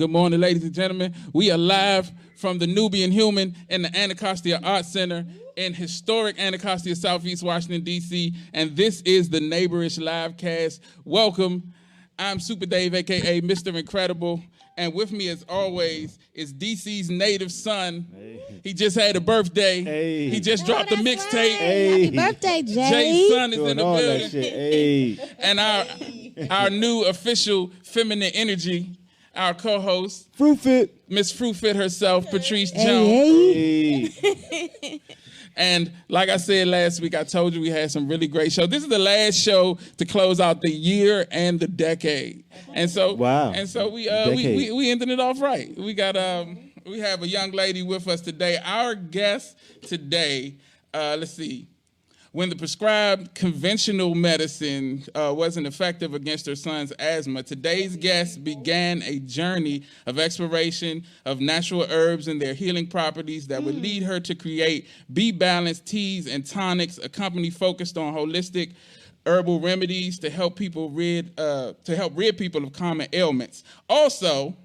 Good morning, ladies and gentlemen. We are live from the Nubian Human in the Anacostia Arts Center in historic Anacostia, Southeast Washington, D.C., and this is the NeighborishLiveCast. Welcome. I'm Super Dave, a.k.a. Mr. Incredible, and with me, as always, is D.C.'s native son. Hey. He just had a birthday. Hey. He just dropped a mixtape. Right. Hey. Happy birthday, Jay. Jay's son is in the building. That shit. Hey. And our new official feminine energy, our co-host, FruFit, Miss FruFit herself, Patrice Jones. Hey. And like I said last week, I told you we had some really great shows. This is the last show to close out the year and the decade. And so, wow. And so we ended it off right. We got we have a young lady with us today. Our guest today, let's see. When the prescribed conventional medicine wasn't effective against her son's asthma, today's guest began a journey of exploration of natural herbs and their healing properties that would lead her to create Be-Balanced teas and tonics, a company focused on holistic herbal remedies to help people rid people of common ailments. Also,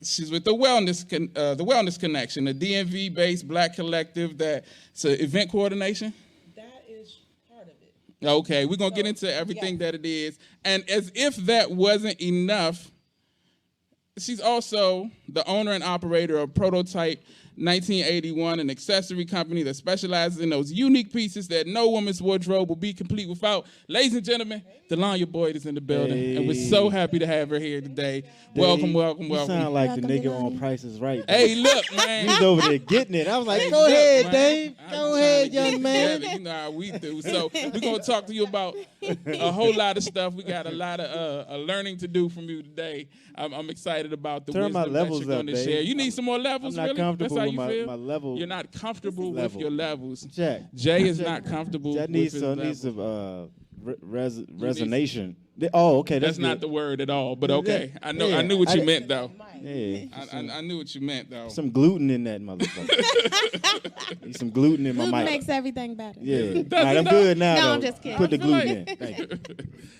she's with the Wellness Connection, a DMV-based Black collective that's an event coordination. Okay, we're going to get into everything that it is. And as if that wasn't enough, she's also the owner and operator of Prototype 1981, an accessory company that specializes in those unique pieces that no woman's wardrobe will be complete without. Ladies and gentlemen, Delonya Boyd is in the building, and we're so happy to have her here today. Welcome. You sound like the nigga on Price is Right. Hey, look, man. He's over there getting it. I was like, go ahead, Dave. Go ahead, young man. You know how we do. So we're going to talk to you about a whole lot of stuff. We got a lot of learning to do from you today. I'm excited about the wisdom that you're going to share. You need some more levels, I'm not really? comfortable That's how with you feel? my level. You're not comfortable with your levels. Jay is not comfortable with his levels. That needs some resonation. Okay. That's not the word at all, but okay. I knew what you meant, though. Yeah. I knew what you meant, though. Some gluten in that motherfucker. Need some gluten in my gluten mic. makes everything better. Yeah. All right, I'm good now, No, though. I'm just kidding. Put the gluten in. Thank you.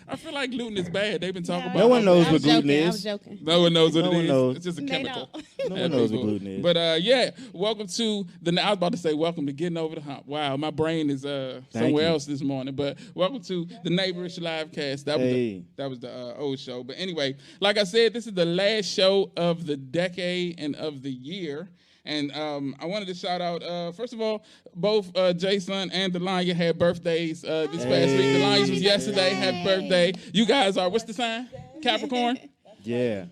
I feel like gluten is bad. They've been talking about it. No one knows what gluten I is. was joking. No one knows what No it one is. knows. It's just a chemical. No one knows what gluten is. But welcome to I was about to say welcome to Getting Over the Hump. Wow, my brain is somewhere else this morning. But welcome to the NeighborishLiveCast. That was the old show. But anyway, like I said, this is the last show of the decade and of the year. And I wanted to shout out, first of all, both Jason and Delonya had birthdays this past week. Delonya's was yesterday. Happy birthday. You guys are, what's the sign? Capricorn? Yeah.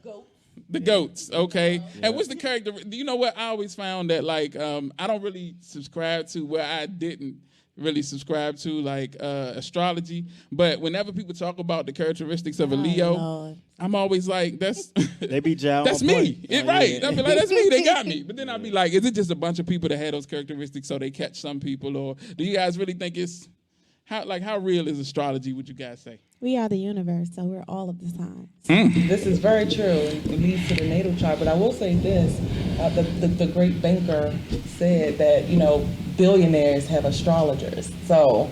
The goats, okay. Yeah. And what's the character? You know what? I always found that, like, I don't really subscribe to where I didn't really subscribe to, like, astrology. But whenever people talk about the characteristics of a Leo, Lord. I'm always like, that's they be that's me. Right. Yeah. I be like, that's me. They got me. But then I'll be like, is it just a bunch of people that had those characteristics so they catch some people? Or do you guys really think it's, how real is astrology, would you guys say? We are the universe, so we're all of the signs. This is very true. It leads to the natal chart. But I will say this, the great banker said that, billionaires have astrologers. So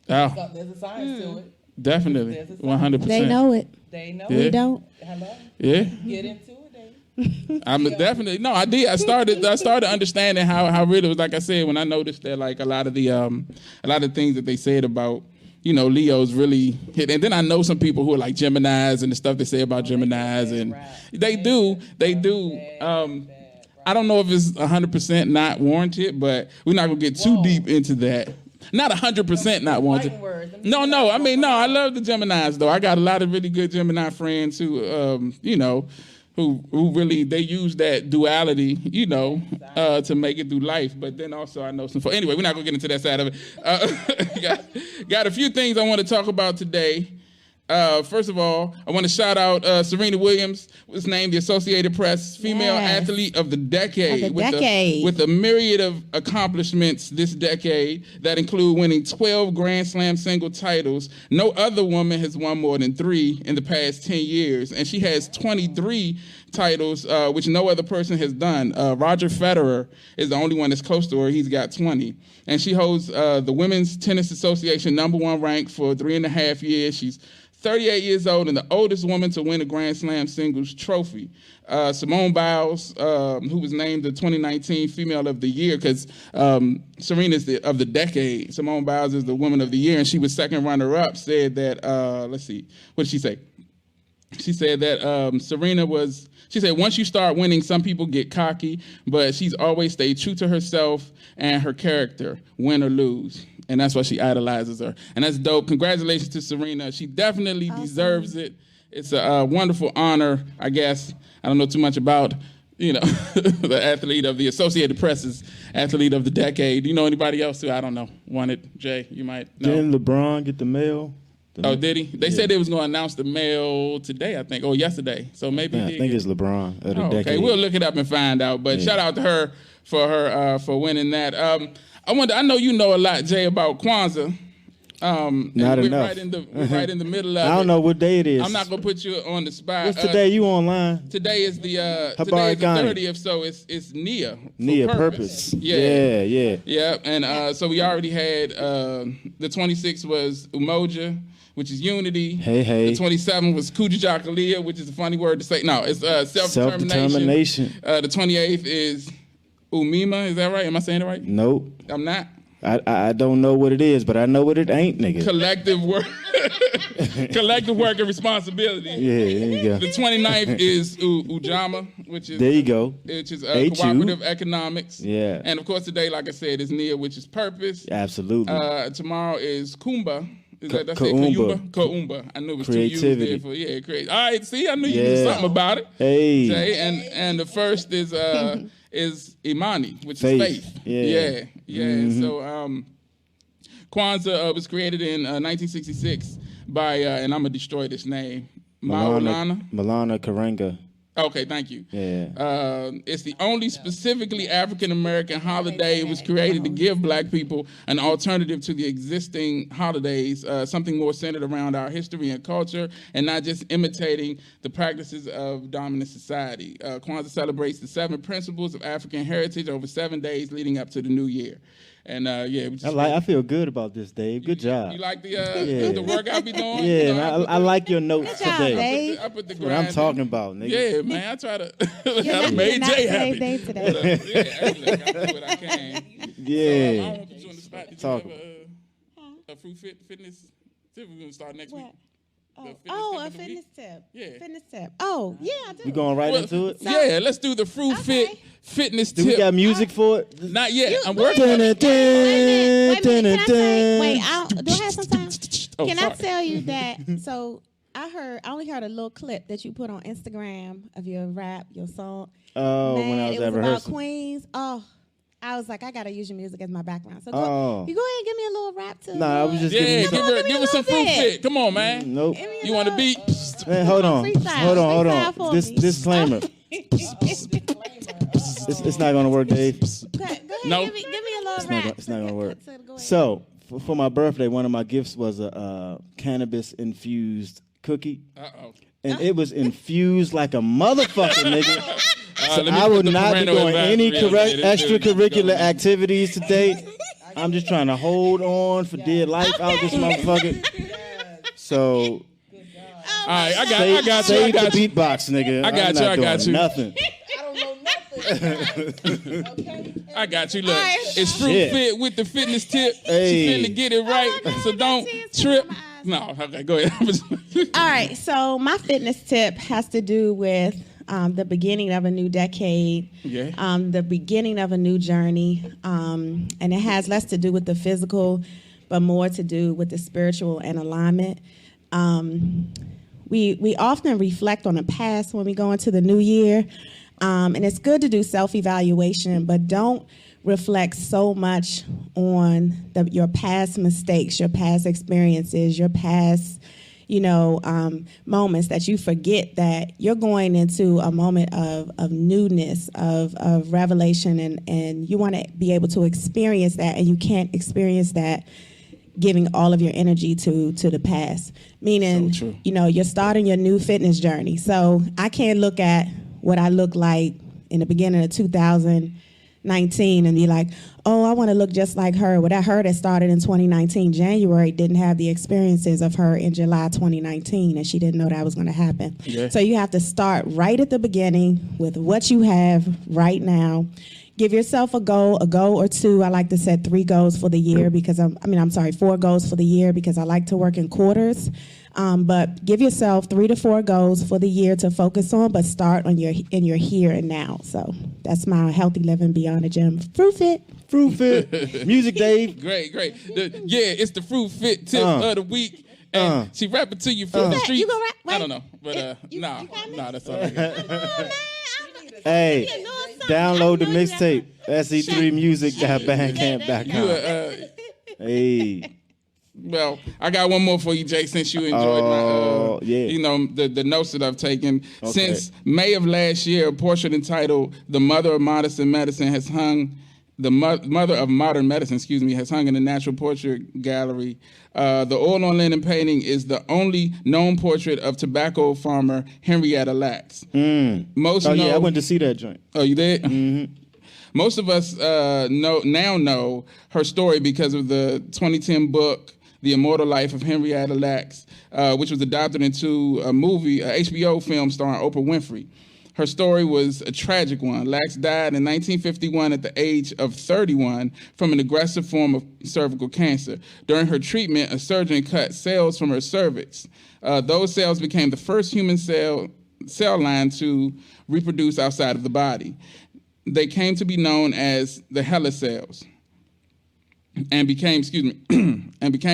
there's a science to it. Definitely, 100%. They know it. They know it. We don't. Hello? Yeah. Get into it, Dave. I'm definitely, no, I did. I started understanding how real it was. Like I said, when I noticed that, like, a lot of things that they said about, Leo's really hit. And then I know some people who are like Geminis and the stuff they say about Geminis, and they do. I don't know if it's 100% not warranted, but we're not gonna get too deep into that. Not 100% not warranted. No. I mean, no. I love the Geminis though. I got a lot of really good Gemini friends who, who really, they use that duality, to make it through life. But then also I know some folks. Anyway, we're not gonna get into that side of it. Got a few things I want to talk about today. First of all, I want to shout out Serena Williams, was named the Associated Press Female Athlete of the Decade, with a myriad of accomplishments this decade that include winning 12 Grand Slam single titles. No other woman has won more than 3 in the past 10 years, and she has 23 titles, which no other person has done. Roger Federer is the only one that's close to her. He's got 20. And she holds the Women's Tennis Association #1 rank for 3.5 years. She's 38 years old and the oldest woman to win a Grand Slam singles trophy. Simone Biles, who was named the 2019 Female of the Year, because Serena's of the decade. Simone Biles is the Woman of the Year, and she was second runner-up, said that, let's see, what did she say? She said that Serena was, she said, once you start winning, some people get cocky, but she's always stayed true to herself and her character, win or lose. And that's why she idolizes her. And that's dope. Congratulations to Serena. She definitely deserves it. It's a wonderful honor, I guess. I don't know too much about, the athlete of the Associated Press's athlete of the decade. Do you know anybody else who, I don't know, won it? Jay, you might know. Didn't LeBron get the mail? Oh, did he? They said they was going to announce the mail today, I think, or yesterday. So maybe I think it's LeBron of the decade. Okay, we'll look it up and find out. But shout out to her for winning that. I know you know a lot, Jay, about Kwanzaa. Not enough. We're right in the middle of it. I don't know what day it is. I'm not gonna put you on the spot. What's today? You online? Today is the 30th, so it's Nia. Nia Purpose. Yeah. And so we already had the 26th was Umoja, which is unity. Hey. The 27th was Kujajakalia, which is a funny word to say. No, it's self-determination. The 28th is Umima. Is that right? Am I saying it right? Nope. I'm not. I don't know what it is, but I know what it ain't, nigga. Collective work and responsibility. Yeah, there you go. The 29th is Ujama, which is there you go. Which is cooperative economics. Yeah. And of course today, like I said, is Nia, which is purpose. Absolutely. Tomorrow is Kumba. Is that Kaumba. Kaumba. I knew it was creativity. 2 U's there for creative. All right, see, I knew you knew something about it. Hey. Jay, and the first is Imani, which is faith. Yeah. Mm-hmm. So Kwanzaa was created in 1966 by, and I'm going to destroy this name, Malana Karenga. Okay, thank you. Yeah. It's the only specifically African-American holiday. It was created to give Black people an alternative to the existing holidays, something more centered around our history and culture, and not just imitating the practices of dominant society. Kwanzaa celebrates the 7 principles of African heritage over 7 days leading up to the new year. And I feel good about this, Dave. Good job. You like the work I be doing? Yeah, man, I like your notes today. I put the That's what I'm talking about, nigga. Yeah, man, I try to. I made Jay happy. Day today. I do what I can. Yeah. I don't want to put you on the spot. Did you have a FruFit Fitness tip? We're gonna start next week. A fitness tip. Yeah. Fitness tip. Oh, yeah, I do. We going right into it? Yeah, let's do the FruFit Fitness tip. Do we got music for it? Not yet. I'm working on it. Wait, do I have some time? Can I tell you that? So I only heard a little clip that you put on Instagram of your rap, your song. Oh, Man, when I was it at was rehearsal. about Queens. Oh, I was like, I gotta use your music as my background. So you go ahead and give me a little rap too. Nah, I was just giving you give us some FruFit. Come on, man. Nope. You want to beat? Man, hold on. This disclaimer. It's not gonna work, Dave. Go ahead, No. give me a little rap. It's not gonna work. So for my birthday, one of my gifts was a cannabis infused cookie. And it was infused like a motherfucker, nigga. So I would not be doing any extracurricular activities today. I'm just trying to hold on for dear life out this motherfucker. So, all right, I got you. Save the beatbox, nigga. I got you. Nothing. I don't know nothing. Okay. I got you. Look, it's FruFit with the fitness tip. She finna get it right, so don't trip. No, okay, go ahead. All right, so my fitness tip has to do with the beginning of a new decade, the beginning of a new journey, and it has less to do with the physical, but more to do with the spiritual and alignment. We often reflect on the past when we go into the new year, and it's good to do self-evaluation, but don't reflect so much on your past mistakes, your past experiences, your past moments that you forget that you're going into a moment of newness, of revelation, and you want to be able to experience that, and you can't experience that giving all of your energy to the past. Meaning, you're starting your new fitness journey. So I can't look at what I look like in the beginning of 2019, and you're like, oh, I want to look just like her. Well, that her that started in 2019, January, didn't have the experiences of her in July 2019, and she didn't know that was going to happen. Yeah. So you have to start right at the beginning with what you have right now. Give yourself a goal or two. I like to set 3 goals for the year because 4 goals for the year because I like to work in quarters. But give yourself 3 to 4 goals for the year to focus on, but start in your here and now. So that's my healthy living beyond the gym. FruFit. Music, Dave. Great. It's the FruFit tip of the week. And she rap it to you from the street. I don't know, but nah, that's all I got. Hey, download the mixtape. SE3music.bandcamp.com. Hey. Well, I got one more for you, Jay, since you enjoyed the notes that I've taken. Okay. Since May of last year, a portrait entitled "The Mother of Modern Medicine" has hung. The Mother of Modern Medicine, has hung in the National Portrait Gallery. The oil on linen painting is the only known portrait of tobacco farmer Henrietta Lacks. I went to see that joint. Oh, you did? Mm-hmm. Most of us know her story because of the 2010 book, The Immortal Life of Henrietta Lacks, which was adapted into a movie, a HBO film starring Oprah Winfrey. Her story was a tragic one. Lacks died in 1951 at the age of 31 from an aggressive form of cervical cancer. During her treatment, a surgeon cut cells from her cervix. Those cells became the first human cell line to reproduce outside of the body. They came to be known as the HeLa cells. And became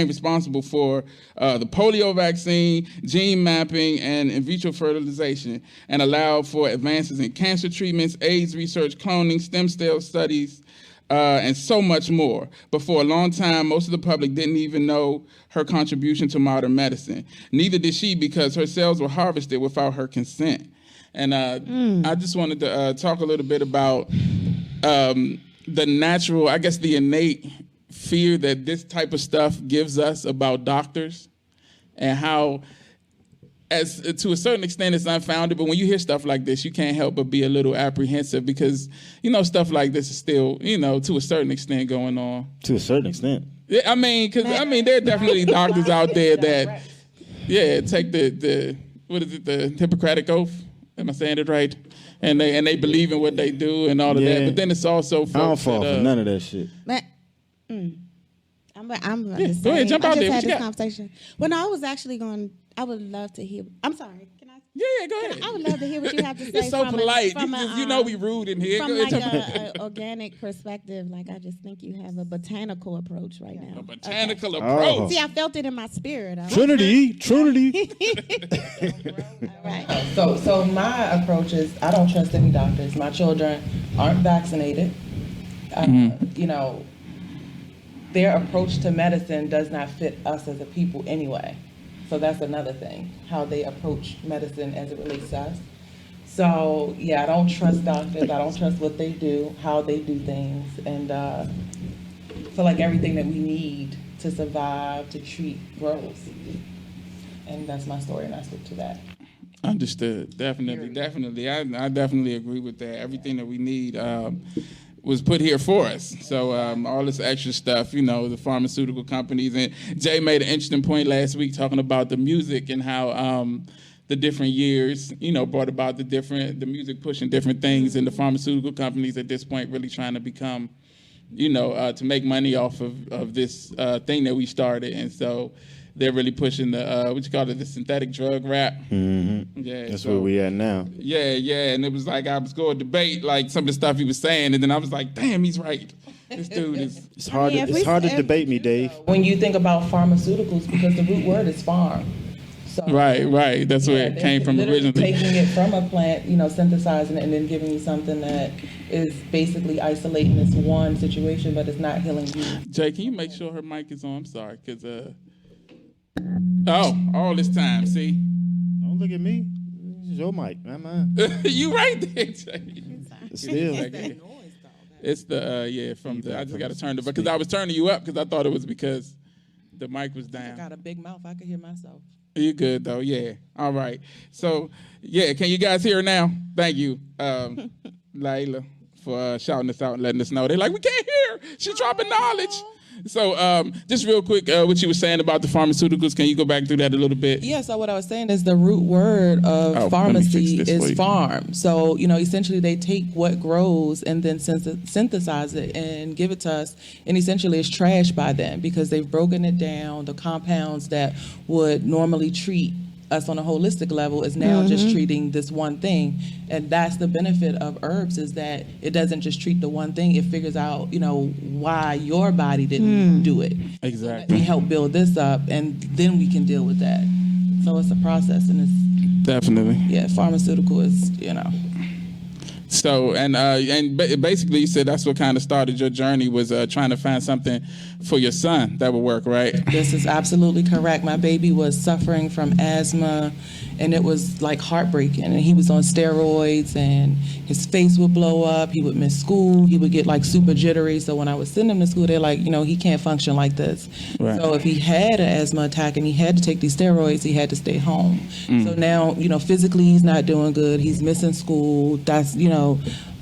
responsible for the polio vaccine, gene mapping, and in vitro fertilization, and allowed for advances in cancer treatments, AIDS research, cloning, stem cell studies, and so much more. But for a long time, most of the public didn't even know her contribution to modern medicine. Neither did she, because her cells were harvested without her consent. And I just wanted to talk a little bit about the natural, I guess the innate fear that this type of stuff gives us about doctors, and how, as to a certain extent, it's unfounded. But when you hear stuff like this, you can't help but be a little apprehensive because, stuff like this is still, to a certain extent going on. To a certain extent. Yeah, I mean, there are definitely doctors out there that, take the Hippocratic Oath. Am I saying it right? And they believe in what they do and all of that. But then it's also folks I don't fall for none of that shit. I'm just go ahead, jump out there. I just had this conversation. Well, no, I was actually going. I would love to hear. I'm sorry. Can I? Yeah, go ahead. I would love to hear what you have to say. It's so polite. We rude in here. From like an organic perspective, like I just think you have a botanical approach right now. A botanical approach. Oh. See, I felt it in my spirit. Trinity. All right. So my approach is I don't trust any doctors. My children aren't vaccinated. Their approach to medicine does not fit us as a people anyway. So that's another thing, how they approach medicine as it relates to us. So I don't trust doctors. I don't trust what they do, how they do things. And so like everything that we need to survive, to treat, grows. And that's my story, and I stick to that. Understood. Definitely. I definitely agree with that. Everything that we need was put here for us. So all this extra stuff, the pharmaceutical companies. And Jay made an interesting point last week talking about the music and how the different years, brought about the music pushing different things, and the pharmaceutical companies at this point really trying to become, to make money off of this thing that we started. And so they're really pushing the synthetic drug rap. Mm-hmm. Yeah, that's where we at now. Yeah, and it was like I was going to debate like some of the stuff he was saying, and then I was like, damn, he's right. This dude is. It's hard to debate me, Dave. When you think about pharmaceuticals, because the root word is farm. So, right. That's where it came from originally. Taking it from a plant, synthesizing it, and then giving you something that is basically isolating this one situation, but it's not healing you. Jay, can you make sure her mic is on? I'm sorry, because all this time, see? Don't look at me. This is your mic, not mine. You right there, Jay. Still. It's the, from the, I just got to turn it, because I was turning you up because I thought it was because the mic was down. I got a big mouth. I could hear myself. You good though? Yeah. All right. So yeah, can you guys hear her now? Thank you, Layla, for shouting us out and letting us know. They're like, we can't hear. She's dropping knowledge. So just real quick, what you were saying about the pharmaceuticals, can you go back through that a little bit? Yeah, so what I was saying is the root word of pharmacy is farm. So, essentially they take what grows and then synthesize it and give it to us. And essentially it's trash by them because they've broken it down. The compounds that would normally treat us on a holistic level is now just treating this one thing. And that's the benefit of herbs, is that it doesn't just treat the one thing. It figures out, why your body didn't do it. Exactly. We help build this up, and then we can deal with that. So it's a process, and it's definitely. Yeah, pharmaceutical is, So, and basically you said that's what kind of started your journey, was trying to find something for your son that would work, right? This is absolutely correct. My baby was suffering from asthma, and it was like heartbreaking. And he was on steroids, and his face would blow up. He would miss school. He would get like super jittery. So when I would send him to school, they're like, he can't function like this. Right. So if he had an asthma attack and he had to take these steroids, he had to stay home. So now, physically he's not doing good. He's missing school. That's,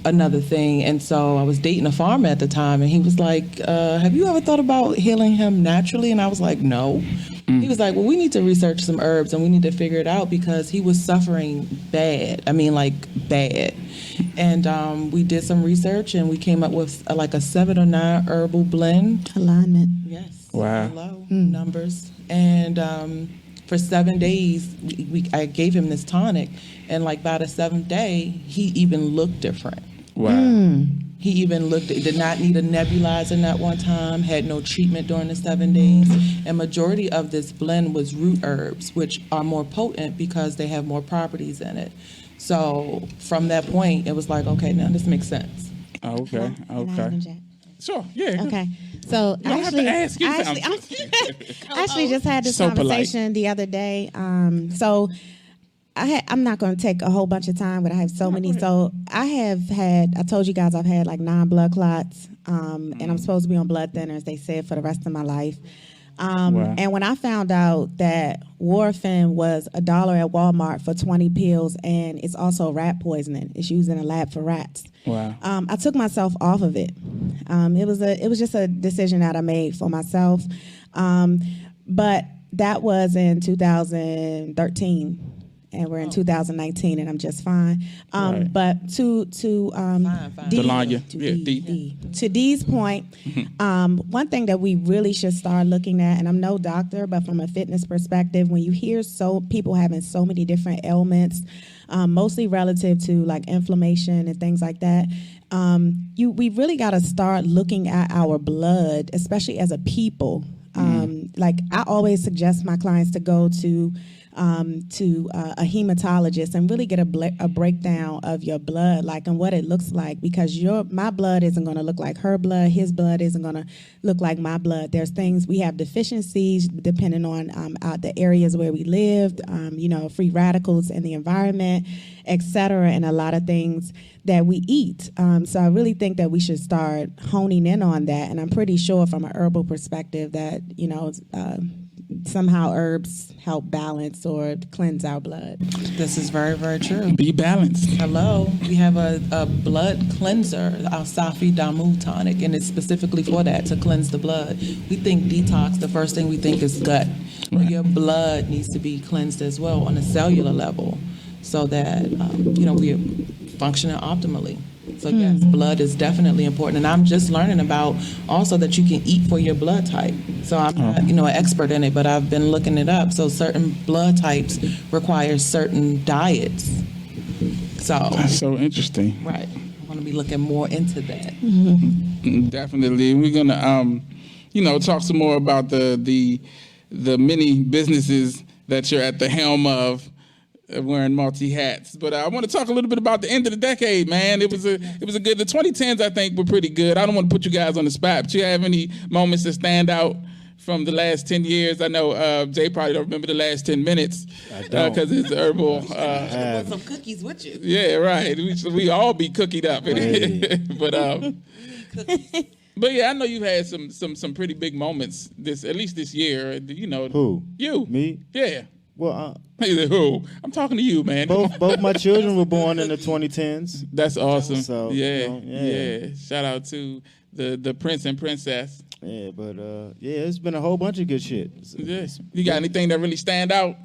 another thing. And so I was dating a farmer at the time, and he was like, have you ever thought about healing him naturally? And I was like, no. He was like, well, we need to research some herbs and we need to figure it out, because he was suffering bad. I mean, like bad. And we did some research, and we came up with like a 7 or 9 herbal blend. Alignment. Yes. Wow. Hello. Numbers. And for 7 days, I gave him this tonic, and like by the 7th day, he even looked different. Wow. He even did not need a nebulizer not one time, had no treatment during the 7 days. And majority of this blend was root herbs, which are more potent because they have more properties in it. So from that point, it was like, okay, now this makes sense. Okay. Sure, yeah. Okay. So actually just had this conversation the other day. I'm not going to take a whole bunch of time, but I have so many. So I told you guys I've had like 9 blood clots, and I'm supposed to be on blood thinners, they said, for the rest of my life. Wow. And when I found out that warfarin was $1 at Walmart for 20 pills, and it's also rat poisoning, it's used in a lab for rats. Wow. I took myself off of it. It was just a decision that I made for myself. But that was in 2013. And we're in 2019, and I'm just fine. Right. But to Dee's point, one thing that we really should start looking at, and I'm no doctor, but from a fitness perspective, when you hear people having so many different ailments, mostly relative to like inflammation and things like that, we really got to start looking at our blood, especially as a people. Like I always suggest my clients to go to a hematologist and really get a breakdown of your blood, like, and what it looks like, because my blood isn't going to look like her blood, his blood isn't going to look like my blood. There's things we have deficiencies depending on the areas where we lived, free radicals in the environment, etc., and a lot of things that we eat. So I really think that we should start honing in on that, and I'm pretty sure from an herbal perspective that somehow herbs help balance or cleanse our blood. This is very, very true. Be balanced. Hello. We have a blood cleanser, our Safi Damu tonic, and it's specifically for that, to cleanse the blood. We think detox, the first thing we think is gut. Right. Your blood needs to be cleansed as well on a cellular level, so that we're functioning optimally. So yes, blood is definitely important, and I'm just learning about also that you can eat for your blood type. So I'm not, an expert in it, but I've been looking it up. So certain blood types require certain diets. So that's so interesting. Right, I want to be looking more into that. Mm-hmm. Definitely, we're gonna, talk some more about the many businesses that you're at the helm of, wearing multi hats. But I want to talk a little bit about the end of the decade, man. It was a good. The 2010s, I think, were pretty good. I don't want to put you guys on the spot, but you have any moments that stand out from the last 10 years? I know Jay probably don't remember the last 10 minutes because it's herbal. Want some cookies with you? Yeah, right. We all be cookied up. But yeah, I know you've had some pretty big moments at least this year. Who? You. Me? Yeah. Well, who? I'm talking to you, man. Both my children were born in the 2010s. That's awesome. So yeah. Shout out to the prince and princess. Yeah, but it's been a whole bunch of good shit. You got anything that really stand out?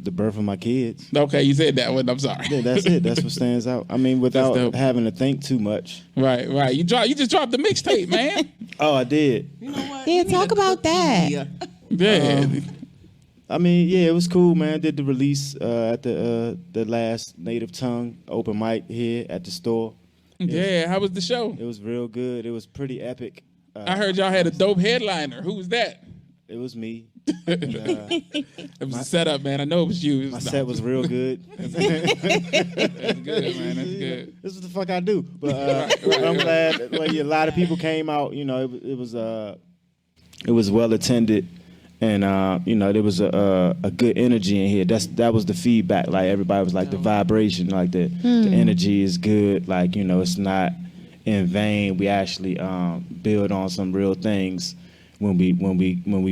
The birth of my kids. Okay, you said that one. I'm sorry. Yeah, that's it. That's what stands out. I mean, without having to think too much. Right. You just dropped the mixtape, man. Oh, I did. You know what? Yeah, talk about that. Yeah. I mean, yeah, it was cool, man. Did the release at the last Native Tongue open mic here at the store. How was the show? It was real good. It was pretty epic. I heard y'all had a dope headliner. Who was that? It was me. It was a setup, man. I know it was you. My set was real good. That's good, man. That's good. This is what the fuck I do. But I'm glad. A lot of people came out. You know, it was well attended, and there was a good energy in here. That was the feedback. Like everybody was like the vibration, like the energy is good. Like it's not in vain. We actually build on some real things when we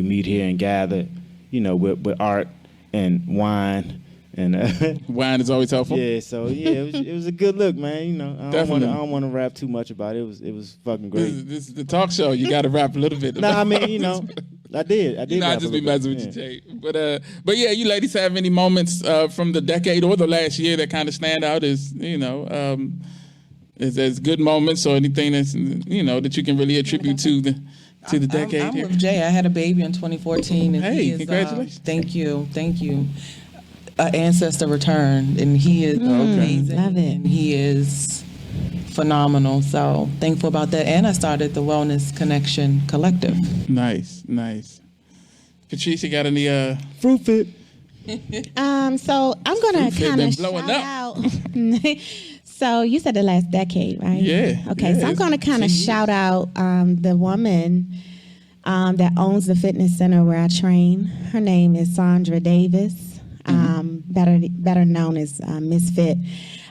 meet here and gather, with art and wine. And wine is always helpful. Yeah, so it was a good look, man. I don't want to rap too much about it. It was fucking great. This is the talk show. You got to rap a little bit. Nah, I mean, I did. I just be messing with you, Jay. But yeah, you ladies have any moments from the decade or the last year that kind of stand out as as good moments or anything that's that you can really attribute to the decade? I'm with Jay. I had a baby in 2014. And hey, congratulations! Thank you. Ancestor returned, and he is amazing. Love it. And he is phenomenal. So thankful about that. And I started the Wellness Connection Collective. Nice. Patrice, you got any FruFit? So I'm gonna kind of shout out. So you said the last decade, right? Yeah. Okay, yeah, so I'm gonna kind of shout out the woman that owns the fitness center where I train. Her name is Sandra Davis. Better known as Miss Fit.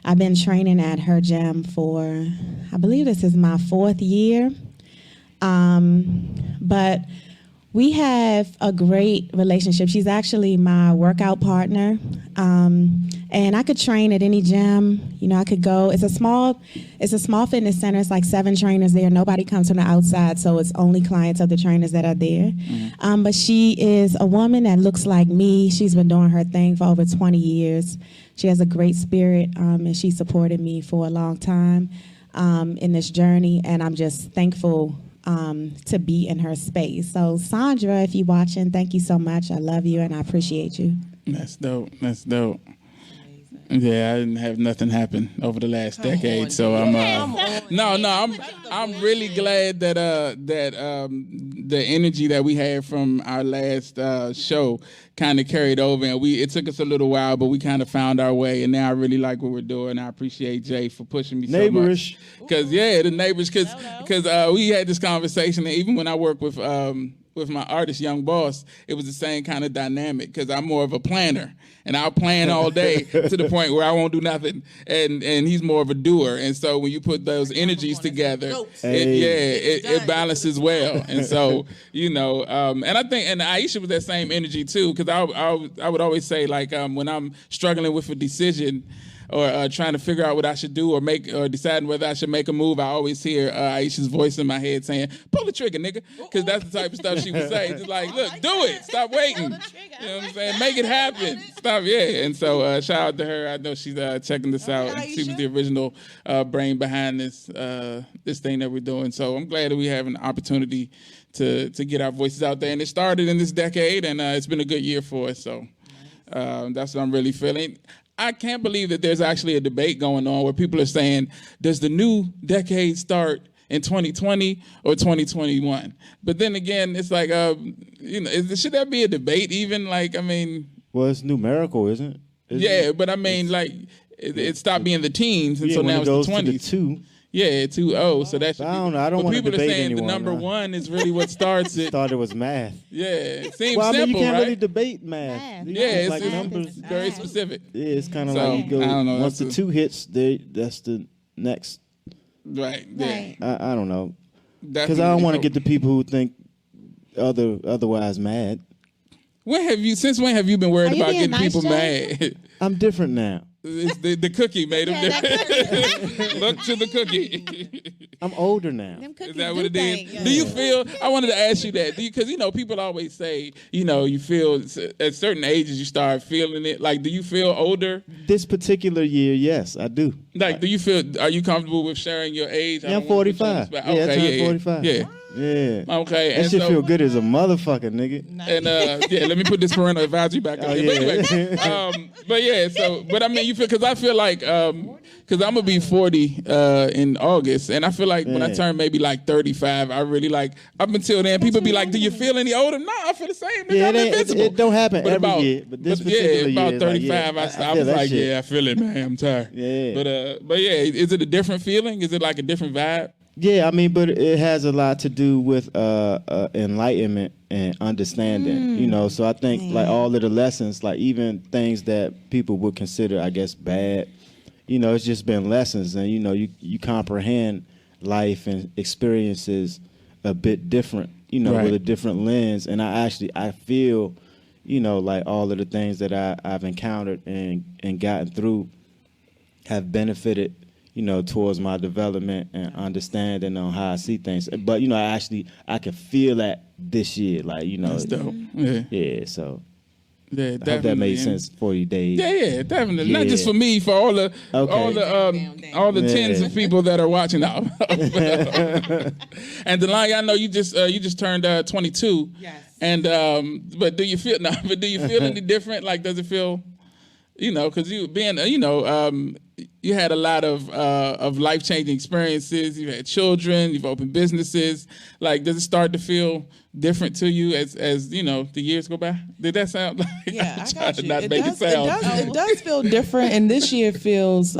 I've been training at her gym for, I believe this is my 4th year. But we have a great relationship. She's actually my workout partner. And I could train at any gym. I could go. It's a small fitness center. It's like 7 trainers there. Nobody comes from the outside, so it's only clients of the trainers that are there. Mm-hmm. But she is a woman that looks like me. She's been doing her thing for over 20 years. She has a great spirit, and she supported me for a long time in this journey, and I'm just thankful to be in her space. So Sandra, if you're watching, thank you so much. I love you, and I appreciate you. That's dope. Yeah, I didn't have nothing happen over the last decade, so I'm really glad that the energy that we had from our last show kind of carried over, and it took us a little while, but we kind of found our way, and now I really like what we're doing. I appreciate Jay for pushing me so much. Because the Neighborish, because we had this conversation, and even when I work with my artist, Young Boss, it was the same kind of dynamic because I'm more of a planner, and I'll plan all day to the point where I won't do nothing, and he's more of a doer. And so when you put those energies together, it balances well. And so, and I think, and Aisha was that same energy too, because I would always say, like, when I'm struggling with a decision, or trying to figure out what I should do or deciding whether I should make a move, I always hear Aisha's voice in my head saying, pull the trigger, nigga. Because that's the type of stuff she would say. Just like, look, do it. Stop waiting. You know what I'm saying? Make it happen. Stop, yeah. And so shout out to her. I know she's checking this out. And she was the original brain behind this thing that we're doing. So I'm glad that we have an opportunity to get our voices out there. And it started in this decade, and it's been a good year for us. So that's what I'm really feeling. I can't believe that there's actually a debate going on where people are saying, does the new decade start in 2020 or 2021? But then again, it's like, should there be a debate even? Like, I mean... Well, it's numerical, isn't it? But I mean, like, it stopped being the teens, and so now it's the 20s. To the 2. Yeah, 2-0. So that's. I don't know. I don't want to debate anymore. People are saying the number 1 is really what starts it. Thought it was math. Yeah, it seems simple, right? You can't really debate math. Yeah, like numbers. Very specific. Yeah, it's kind of like you go. I don't know, once the 2 hits, that's the next. Right. Yeah. I don't know. Because I don't want to get the people who think otherwise mad. Since when have you been worried about getting nice, people Jay? mad? I'm different now. It's the cookie made him different. Look to the cookie. I'm older now. Is that what it is? Yeah. Do you feel? I wanted to ask you that because people always say you feel at certain ages you start feeling it. Like, do you feel older? This particular year, yes, I do. Like, do you feel? Are you comfortable with sharing your age? Yeah, I'm 45. Yeah, I turned 45. Yeah. Yeah. Okay. That shit feel good as a motherfucker, nigga. And let me put this parental advisory back on. Yeah. But anyway, but I mean, you feel, because I feel like, because I'm gonna be 40 in August, and I feel like when I turn maybe like 35, I really like. Up until then, people be like, "Do you feel any older?" No, I feel the same. Yeah, it don't happen every year, but this particular year, about 35, I was like, "Yeah, I feel it, man. I'm tired." Yeah. But is it a different feeling? Is it like a different vibe? Yeah, I mean, but it has a lot to do with enlightenment and understanding, So I think like all of the lessons, like even things that people would consider, I guess, bad, it's just been lessons, and you comprehend life and experiences a bit different, right. with a different lens. And I feel, like all of the things that I've encountered and gotten through have benefited, towards my development and understanding on how I see things. But, I can feel that this year, like, That's dope. Yeah. Yeah, so. Yeah, I hope that made sense. 40 days. Yeah, definitely. Yeah. Not just for me, for all the tens of people that are watching now. And Delonya, I know you just turned 22. Yes. And but do you feel any different? Like, does it feel, because you being you had a lot of life-changing experiences. You've had children. You've opened businesses. Like, does it start to feel different to you as the years go by? Did that sound like? Yeah, I got you. It does feel different, and this year feels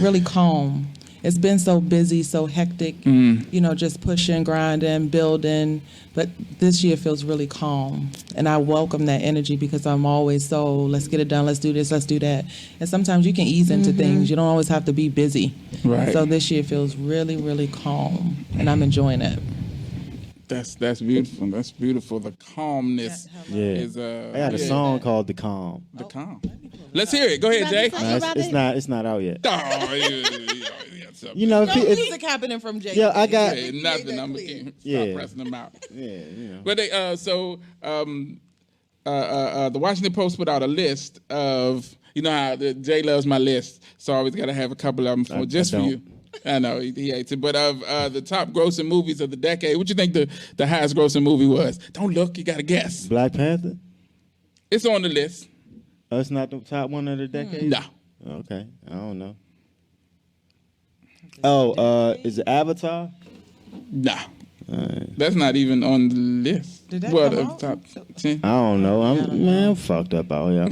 really calm. It's been so busy, so hectic, just pushing, grinding, building. But this year feels really calm. And I welcome that energy because I'm always let's get it done, let's do this, let's do that. And sometimes you can ease into things. You don't always have to be busy. Right. So this year feels really, really calm, and I'm enjoying it. That's beautiful. That's beautiful. The calmness is I got a song called The Calm. The Calm. Let's hear it. Go ahead, Jay. No, it's not out yet. No music happening from Jay. Yeah, I got nothing. I'm gonna start pressing them out. Yeah. But the Washington Post put out a list of how Jay loves my list, so I always got to have a couple of them for you. I know he hates it, but of the top grossing movies of the decade, what you think the highest grossing movie was? Don't look, you got to guess. Black Panther. It's on the list. Oh, it's not the top one of the decade? No. Okay, I don't know. Oh, is it Avatar? Nah. That's not even on the list. Did that come out? Top 10? I don't know. I'm fucked up out here.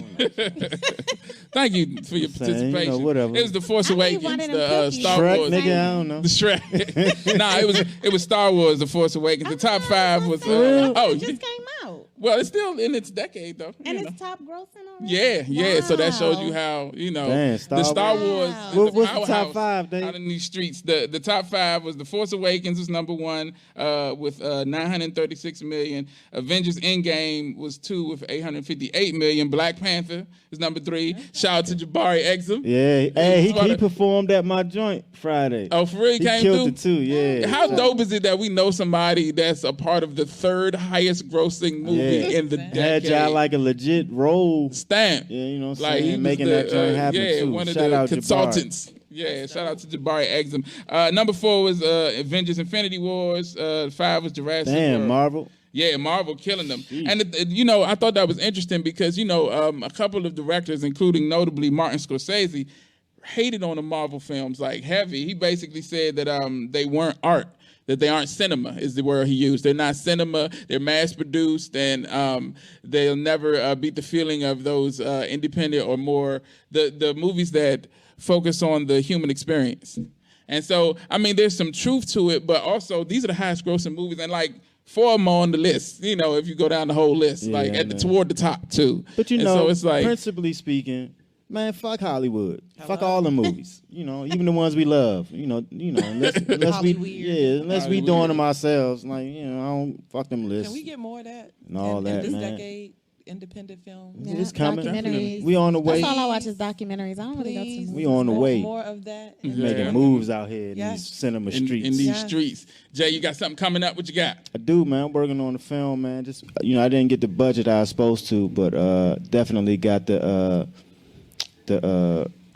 Thank you for your participation. Whatever. It was The Force Awakens, the Star Shrek, Wars. nigga, I don't know. The Shrek. Nah, it was Star Wars, The Force Awakens. The top 5 was. It just came out. Well, it's still in its decade though. And it's top grossing already? Yeah. Wow. So that shows you how Damn, Star Wars. What's the top 5, Dave? Out in these streets, the top 5 was The Force Awakens was number 1 with 936 million. Avengers Endgame was 2 with 858 million. Black Panther is number 3. Shout out to Jabari Exum. Yeah, hey, he performed at my joint Friday. Oh, for real? He came killed through? it too. Yeah. How dope is it that we know somebody that's a part of the 3rd highest grossing movie in the decade? Had y'all like a legit role stamp. Yeah, you know what I'm like saying? Making that joint happen too. One of Shout the out consultants. Jabari. Yeah, shout out to Jabari Exum. Number 4 was Avengers Infinity Wars. 5 was Jurassic World. Marvel. Yeah, Marvel killing them. Jeez. And, I thought that was interesting because, a couple of directors, including notably Martin Scorsese, hated on the Marvel films like heavy. He basically said that they weren't art, that they aren't cinema is the word he used. They're not cinema. They're mass-produced, and they'll never beat the feeling of those independent or more, the movies that focus on the human experience. And so, I mean, there's some truth to it, but also these are the highest grossing movies, and like 4 of them on the list, if you go down the whole list, toward the top too. But so it's like, principally speaking, man, fuck Hollywood. Fuck all the movies. Even the ones we love. Unless we doing them ourselves. Like, I don't fuck them lists. Can we get more of that? And all that, in this man. decade? independent film. Yeah, it's coming. Documentaries. We on the way. That's all I watch is documentaries. I don't really go to movies. We on the way. More of that. Making moves out here in these cinema streets. In these streets. Jay, you got something coming up? What you got? I do, man. I'm working on the film, man. Just I didn't get the budget I was supposed to, but definitely got the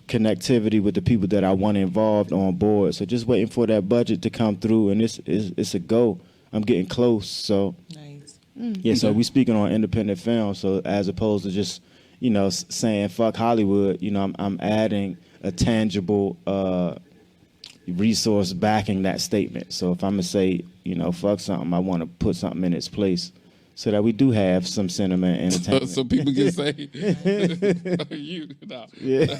connectivity with the people that I want involved on board. So just waiting for that budget to come through, and it's a go. I'm getting close. So Nice. yeah. So we speaking on independent film. So as opposed to just saying fuck Hollywood, I'm adding a tangible resource backing that statement. So if I'm gonna say fuck something, I want to put something in its place so that we do have some cinema and entertainment. So people can say, you know. Yeah.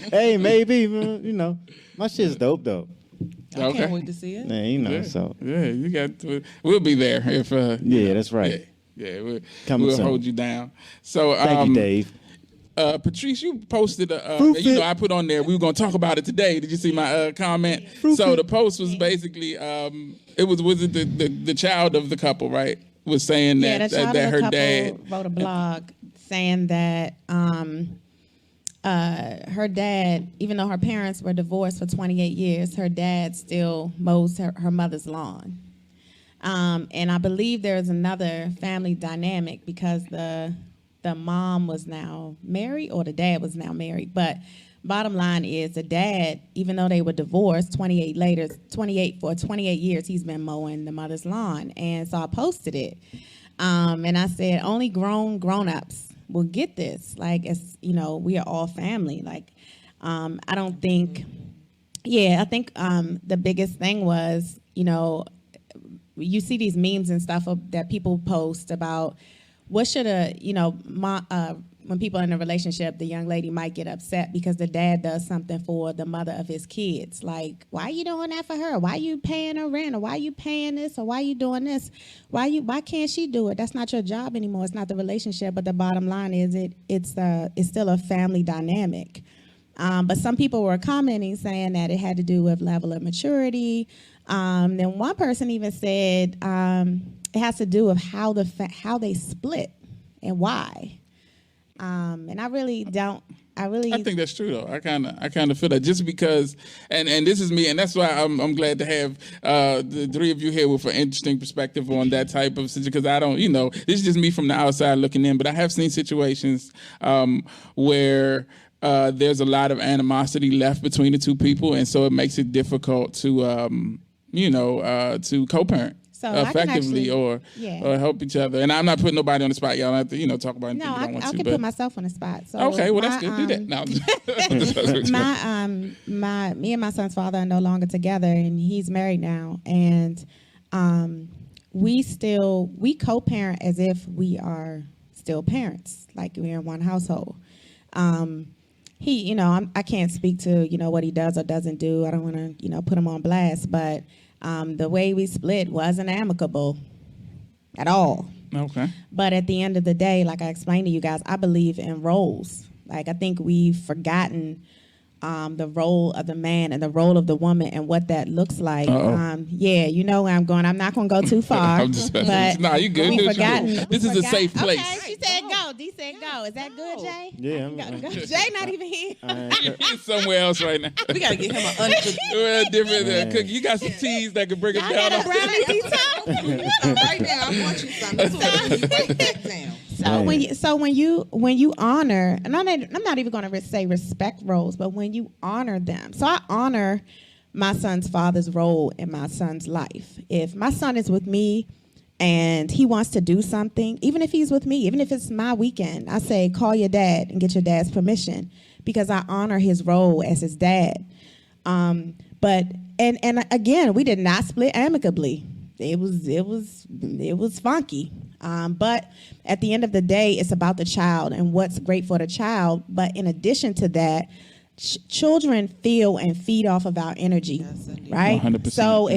Hey, maybe my shit's dope though. I can't wait to see it. Yeah, so you got to. We'll be there if. Yeah, that's right. Yeah, we'll soon. hold you down. So thank you, Dave. Patrice, you posted I put on there. We were gonna talk about it today. Did you see my comment? So the post was basically was it the child of the couple, right? Was saying that the child that of her the couple dad wrote a blog saying that her dad, even though her parents were divorced for 28 years, her dad still mows her mother's lawn. And I believe there's another family dynamic because the mom was now married or the dad was now married. But bottom line is the dad, even though they were divorced 28 years, he's been mowing the mother's lawn. And so I posted it. And I said, only grown-ups will get this. Like, it's, we are all family. Like, I think the biggest thing was, you see these memes and stuff that people post about what should when people are in a relationship, the young lady might get upset because the dad does something for the mother of his kids. Like, why are you doing that for her? Why are you paying her rent? Or why are you paying this? Or why are you doing this? Why can't she do it? That's not your job anymore. It's not the relationship. But the bottom line is it's still a family dynamic. But some people were commenting saying that it had to do with level of maturity. Then one person even said it has to do with how they split and why. And I think that's true though. I kind of feel that just because, and this is me, and that's why I'm glad to have the three of you here with an interesting perspective on that type of situation. Because I don't, this is just me from the outside looking in, but I have seen situations where there's a lot of animosity left between the two people, and so it makes it difficult to to co-parent. So effectively or help each other. And I'm not putting nobody on the spot. Y'all don't have to, talk about anything you don't want to. I can put myself on the spot. So okay, well, that's good. Do that. No. Me and my son's father are no longer together, and he's married now. And we co-parent as if we are still parents, like we're in one household. He, I can't speak to, what he does or doesn't do. I don't want to, put him on blast, but the way we split wasn't amicable at all. Okay. But at the end of the day, like I explained to you guys, I believe in roles. Like, I think we've forgotten the role of the man and the role of the woman and what that looks like. You know where I'm going. I'm not going to go too far. I'm just nah, you good. This is a safe place. Okay, she said go. D said go. Is that good, Jay? Yeah. Jay not even here. He's somewhere else right now. We got to get him an uncooked. Different cookie. You got some teas that can bring it down. I got a brownie pizza. Right now, I want you something. Right back down. So when you honor, and I'm not even going to say respect roles, but when you honor them. So I honor my son's father's role in my son's life. If my son is with me and he wants to do something, even if he's with me, even if it's my weekend, I say, call your dad and get your dad's permission because I honor his role as his dad. But again, we did not split amicably. It was funky. But at the end of the day, it's about the child and what's great for the child. But in addition to that, children feel and feed off of our energy, right? 100%, so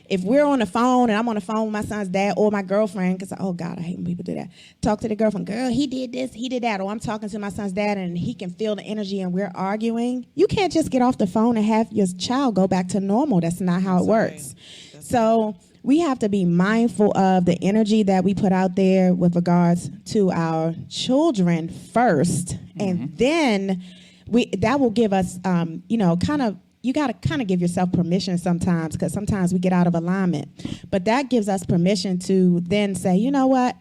if we're on the phone and I'm on the phone with my son's dad or my girlfriend, because, oh God, I hate when people do that. Talk to the girlfriend, girl, he did this, he did that. Or I'm talking to my son's dad and he can feel the energy and we're arguing. You can't just get off the phone and have your child go back to normal. That's not how it works. So we have to be mindful of the energy that we put out there with regards to our children first, and then that will give us, you got to kind of give yourself permission sometimes, because sometimes we get out of alignment. But that gives us permission to then say, you know what?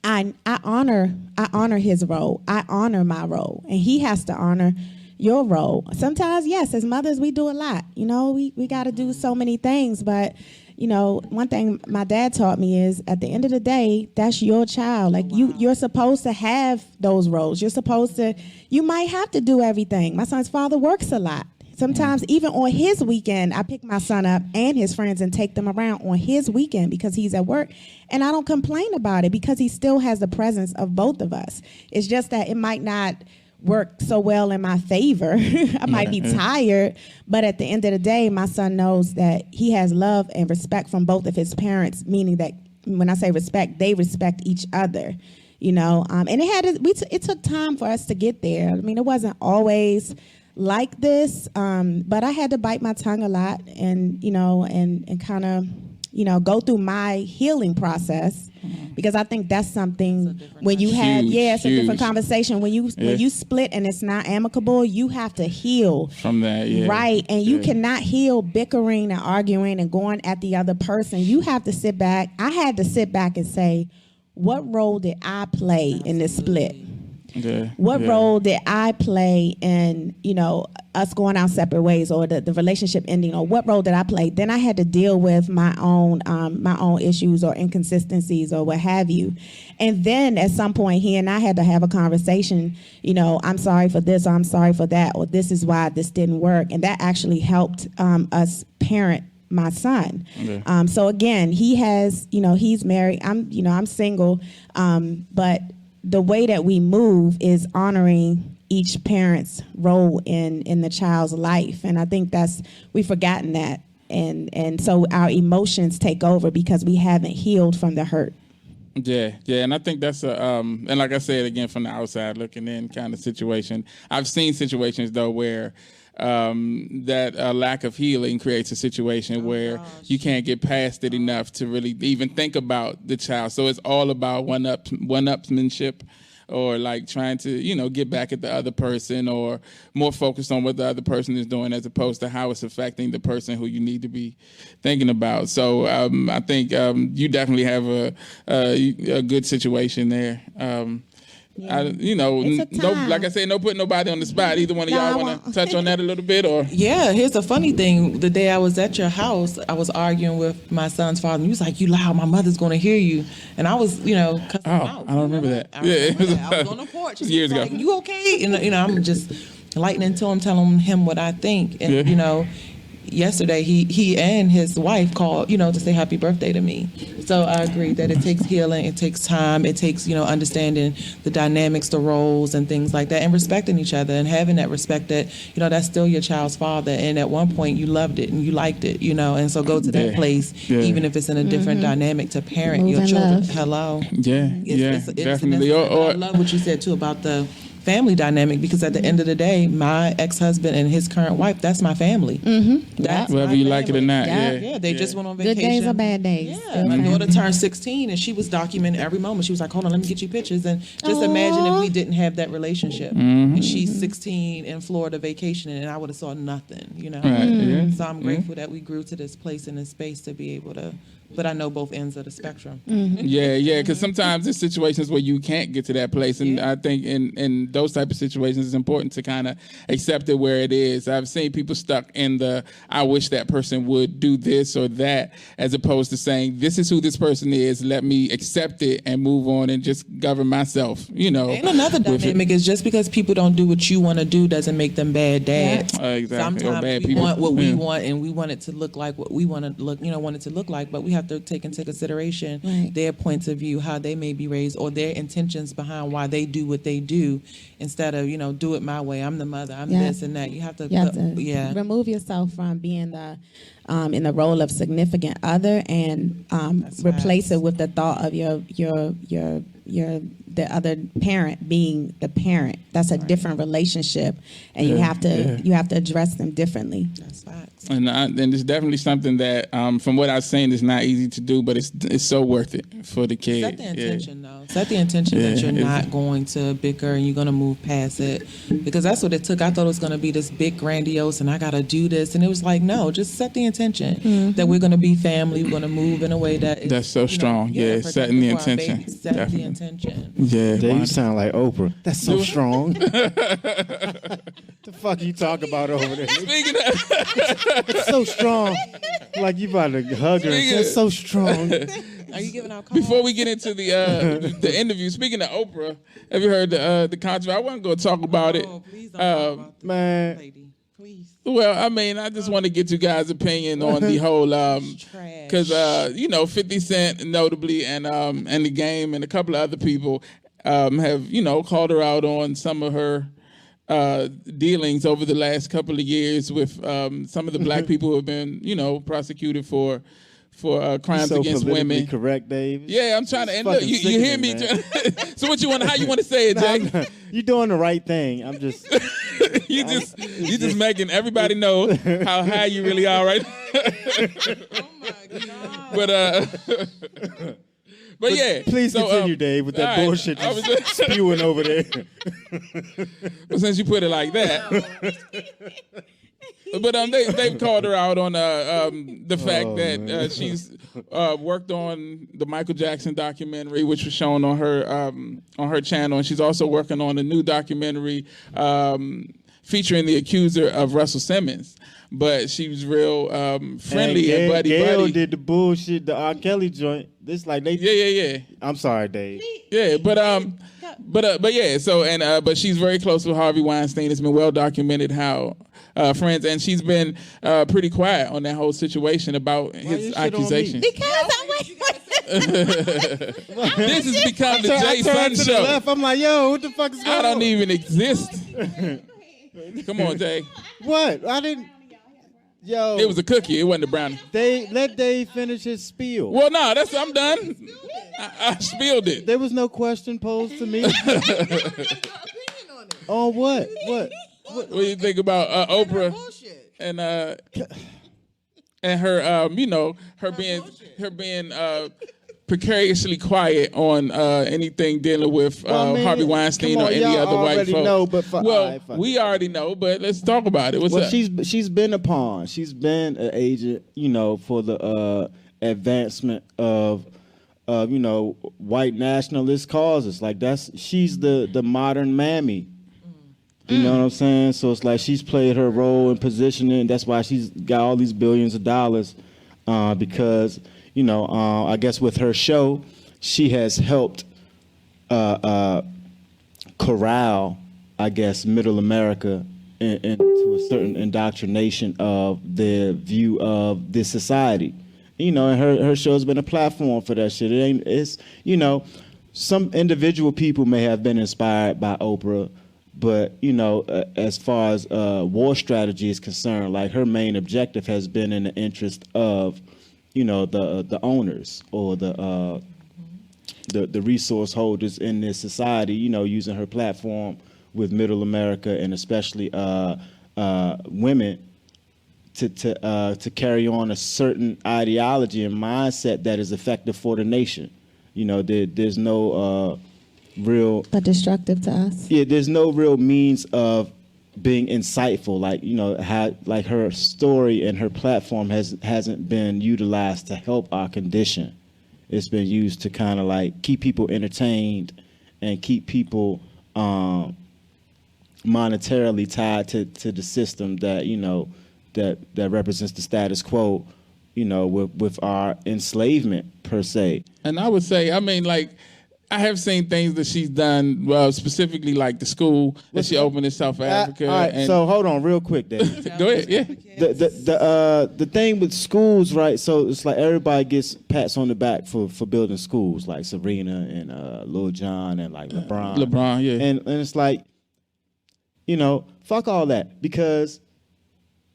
I honor his role. I honor my role, and he has to honor your role. Sometimes, yes, as mothers, we do a lot. We got to do so many things. But, one thing my dad taught me is, at the end of the day, that's your child. Like, you're supposed to have those roles. You might have to do everything. My son's father works a lot. Sometimes even on his weekend, I pick my son up and his friends and take them around on his weekend because he's at work. And I don't complain about it because he still has the presence of both of us. It's just that it might not work so well in my favor. I might be tired, but at the end of the day, my son knows that he has love and respect from both of his parents, meaning that when I say respect, they respect each other. And it took time for us to get there. I mean, it wasn't always like this, but I had to bite my tongue a lot and kind of, go through my healing process, because I think that's something when you have, it's a different conversation. When you split and it's not amicable, you have to heal from that, right? And you cannot heal bickering and arguing and going at the other person. You have to sit back. I had to sit back and say, what role did I play in this split? What role did I play in, us going our separate ways, or the relationship ending, or what role did I play? Then I had to deal with my own issues or inconsistencies or what have you. And then at some point, he and I had to have a conversation, I'm sorry for this, or I'm sorry for that, or this is why this didn't work. And that actually helped us parent my son. So again, he has, he's married. I'm single, but the way that we move is honoring each parent's role in the child's life. And I think we've forgotten that. And so our emotions take over because we haven't healed from the hurt. Yeah. And I think that's and like I said, again, from the outside looking in kind of situation. I've seen situations, though, where that lack of healing creates a situation where you can't get past it enough to really even think about the child. So it's all about one-upsmanship, or like trying to, get back at the other person, or more focused on what the other person is doing as opposed to how it's affecting the person who you need to be thinking about. So I think you definitely have a good situation there. Like I said, no putting nobody on the spot. Either one of y'all want to touch on that a little bit, or? Yeah, here's a funny thing. The day I was at your house, I was arguing with my son's father. And he was like, "You loud, my mother's going to hear you." And I was, cussing him out. I don't remember that. I was on the porch. Years ago. Like, "You okay?" And I'm just lightning to him, telling him what I think. And yesterday he and his wife called, to say happy birthday to me. So I agree that it takes healing, it takes time, it takes, understanding the dynamics, the roles and things like that, and respecting each other and having that respect that, that's still your child's father. And at one point you loved it and you liked it, and so go to that place, even if it's in a different dynamic, to parent your children. Love. Hello. It's definitely. I love what you said too about the family dynamic, because at the end of the day, my ex-husband and his current wife, that's my family. That's whether you like it or not. They just went on vacation. Good days or bad days. My daughter turned 16 and she was documenting every moment. She was like, "Hold on, let me get you pictures." And just imagine if we didn't have that relationship. And she's 16 in Florida vacationing, and I would have saw nothing, So I'm grateful that we grew to this place and this space to be able to. But I know both ends of the spectrum. Because sometimes there's situations where you can't get to that place, and I think in those type of situations, it's important to kind of accept it where it is. I've seen people stuck in the "I wish that person would do this or that," as opposed to saying, "This is who this person is. Let me accept it and move on and just govern myself." And another dynamic is, just because people don't do what you want to do doesn't make them bad dads. Exactly. Sometimes or bad we people. want what we want, and we want it to look like what we want to look. Want it to look like, but we have to take into consideration their points of view, how they may be raised, or their intentions behind why they do what they do, instead of do it my way. I'm the mother. I'm this and that. You have to remove yourself from being the in the role of significant other, and replace it with the thought of your the other parent being the parent. That's a different relationship, and you have to address them differently. That's facts. And it's definitely something that, from what I've seen, is not easy to do, but it's so worth it for the kid. Set the intention, though. Set the intention that you're not going to bicker and you're going to move past it, because that's what it took. I thought it was going to be this big, grandiose, and I got to do this, and it was like, no, just set the intention that we're going to be family. We're going to move in a way that's so strong. Setting the intention. Set the intention. Yeah, you sound like Oprah. That's so strong. The fuck you talk about over there? Speaking of, it's so strong. Like you about to hug her. It's so strong. Are you giving out calls? Before we get into the interview, speaking of Oprah, have you heard the controversy? I wasn't going to talk about it. Please don't talk about man. lady. Please. Well, I mean, I just want to get you guys' opinion on the whole, because 50 Cent notably, and The Game and a couple of other people have called her out on some of her dealings over the last couple of years with some of the black people who have been prosecuted for crimes against women. Correct, Dave. Yeah, I'm trying to. And look, you hear me? So what you want? How you want to say it, Jay? You're doing the right thing. I'm just. you just making everybody know how high you really are, right? Oh my God. But yeah. Please continue, Dave, with that bullshit spewing over there. But since you put it like that. But they've called her out on the fact that she's worked on the Michael Jackson documentary, which was shown on her channel, and she's also working on a new documentary featuring the accuser of Russell Simmons. But she was real friendly and buddy. Gail did the bullshit, the R. Kelly joint. This like they. Yeah. I'm sorry, Dave. Yeah, but yeah. So but she's very close with Harvey Weinstein. It's been well documented how. Friends, and she's been pretty quiet on that whole situation about his accusations. Because I'm waiting. This has become the Jay Sun show. Left, I'm like, yo, what the fuck is going on? I don't even exist. Come on, Jay. What? I didn't. Yo, it was a cookie. It wasn't a brownie. Let Dave finish his spiel. Well, no, I'm done. I spilled it. There was no question posed to me. On what? What do you think about Oprah and her being precariously quiet on anything dealing with Harvey Weinstein or any other white folks? We already know, but let's talk about it. What's up? She's been a pawn. She's been an agent, for the advancement of white nationalist causes. Like she's the modern mammy. You know what I'm saying? So it's like she's played her role in positioning. That's why she's got all these billions of dollars because, I guess with her show, she has helped corral, I guess, middle America into a certain indoctrination of their view of this society. And her show's been a platform for that shit. Some individual people may have been inspired by Oprah, but, as far as war strategy is concerned, like her main objective has been in the interest of, the owners or the resource holders in this society, using her platform with middle America and especially women to carry on a certain ideology and mindset that is effective for the nation. There's no... but destructive to us. Yeah, there's no real means of being insightful. Like her story and her platform hasn't been utilized to help our condition. It's been used to kind of like keep people entertained and keep people monetarily tied to the system that that represents the status quo. With our enslavement per se. And I would say, I have seen things that she's done, specifically like the school that she opened in South Africa. All right, so hold on real quick, Dave. Go ahead, yeah. The thing with schools, right? So it's like everybody gets pats on the back for building schools, like Serena and Lil Jon and like LeBron. LeBron, yeah. And it's like, fuck all that, because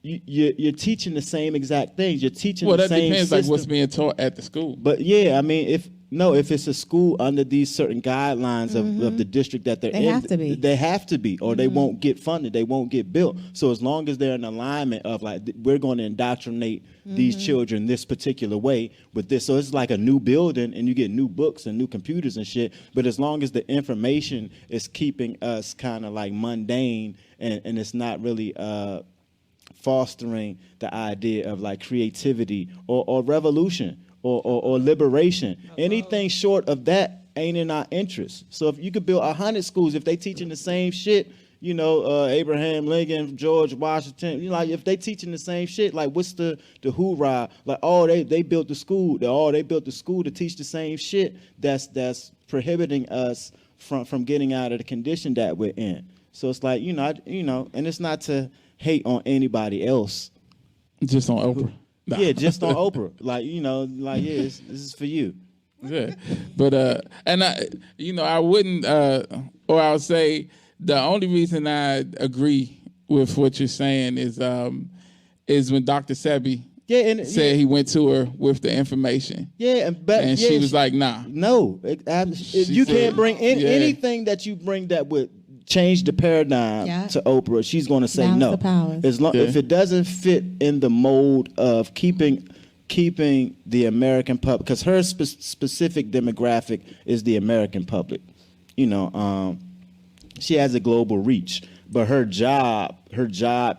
you're teaching the same exact things. You're teaching the same system. Well, that depends like what's being taught at the school. But yeah, if No, if it's a school under these certain guidelines of the district that they're in, they have to be, or they won't get funded, they won't get built. So as long as they're in alignment of like, we're going to indoctrinate these children this particular way with this. So it's like a new building and you get new books and new computers and shit. But as long as the information is keeping us kind of like mundane and it's not really fostering the idea of like creativity or revolution or liberation. Anything short of that ain't in our interest. So if you could build 100 schools, if they teaching the same shit, you know, Abraham Lincoln, George Washington, you know, like if they teaching the same shit, like what's the hoorah? Like, oh, they built the school. They built the school to teach the same shit that's prohibiting us from getting out of the condition that we're in. So it's like, and it's not to hate on anybody else. Just on Oprah. Nah. Yeah, just on Oprah. This is for you. Yeah. But, and I wouldn't, or I would say the only reason I agree with what you're saying is when Dr. Sebi said he went to her with the information. Yeah, and she was like, nah. No. You can't bring anything that you bring that would change the paradigm to Oprah. She's going to say no. If it doesn't fit in the mold of keeping the American public, because her specific demographic is the American public. She has a global reach, but her job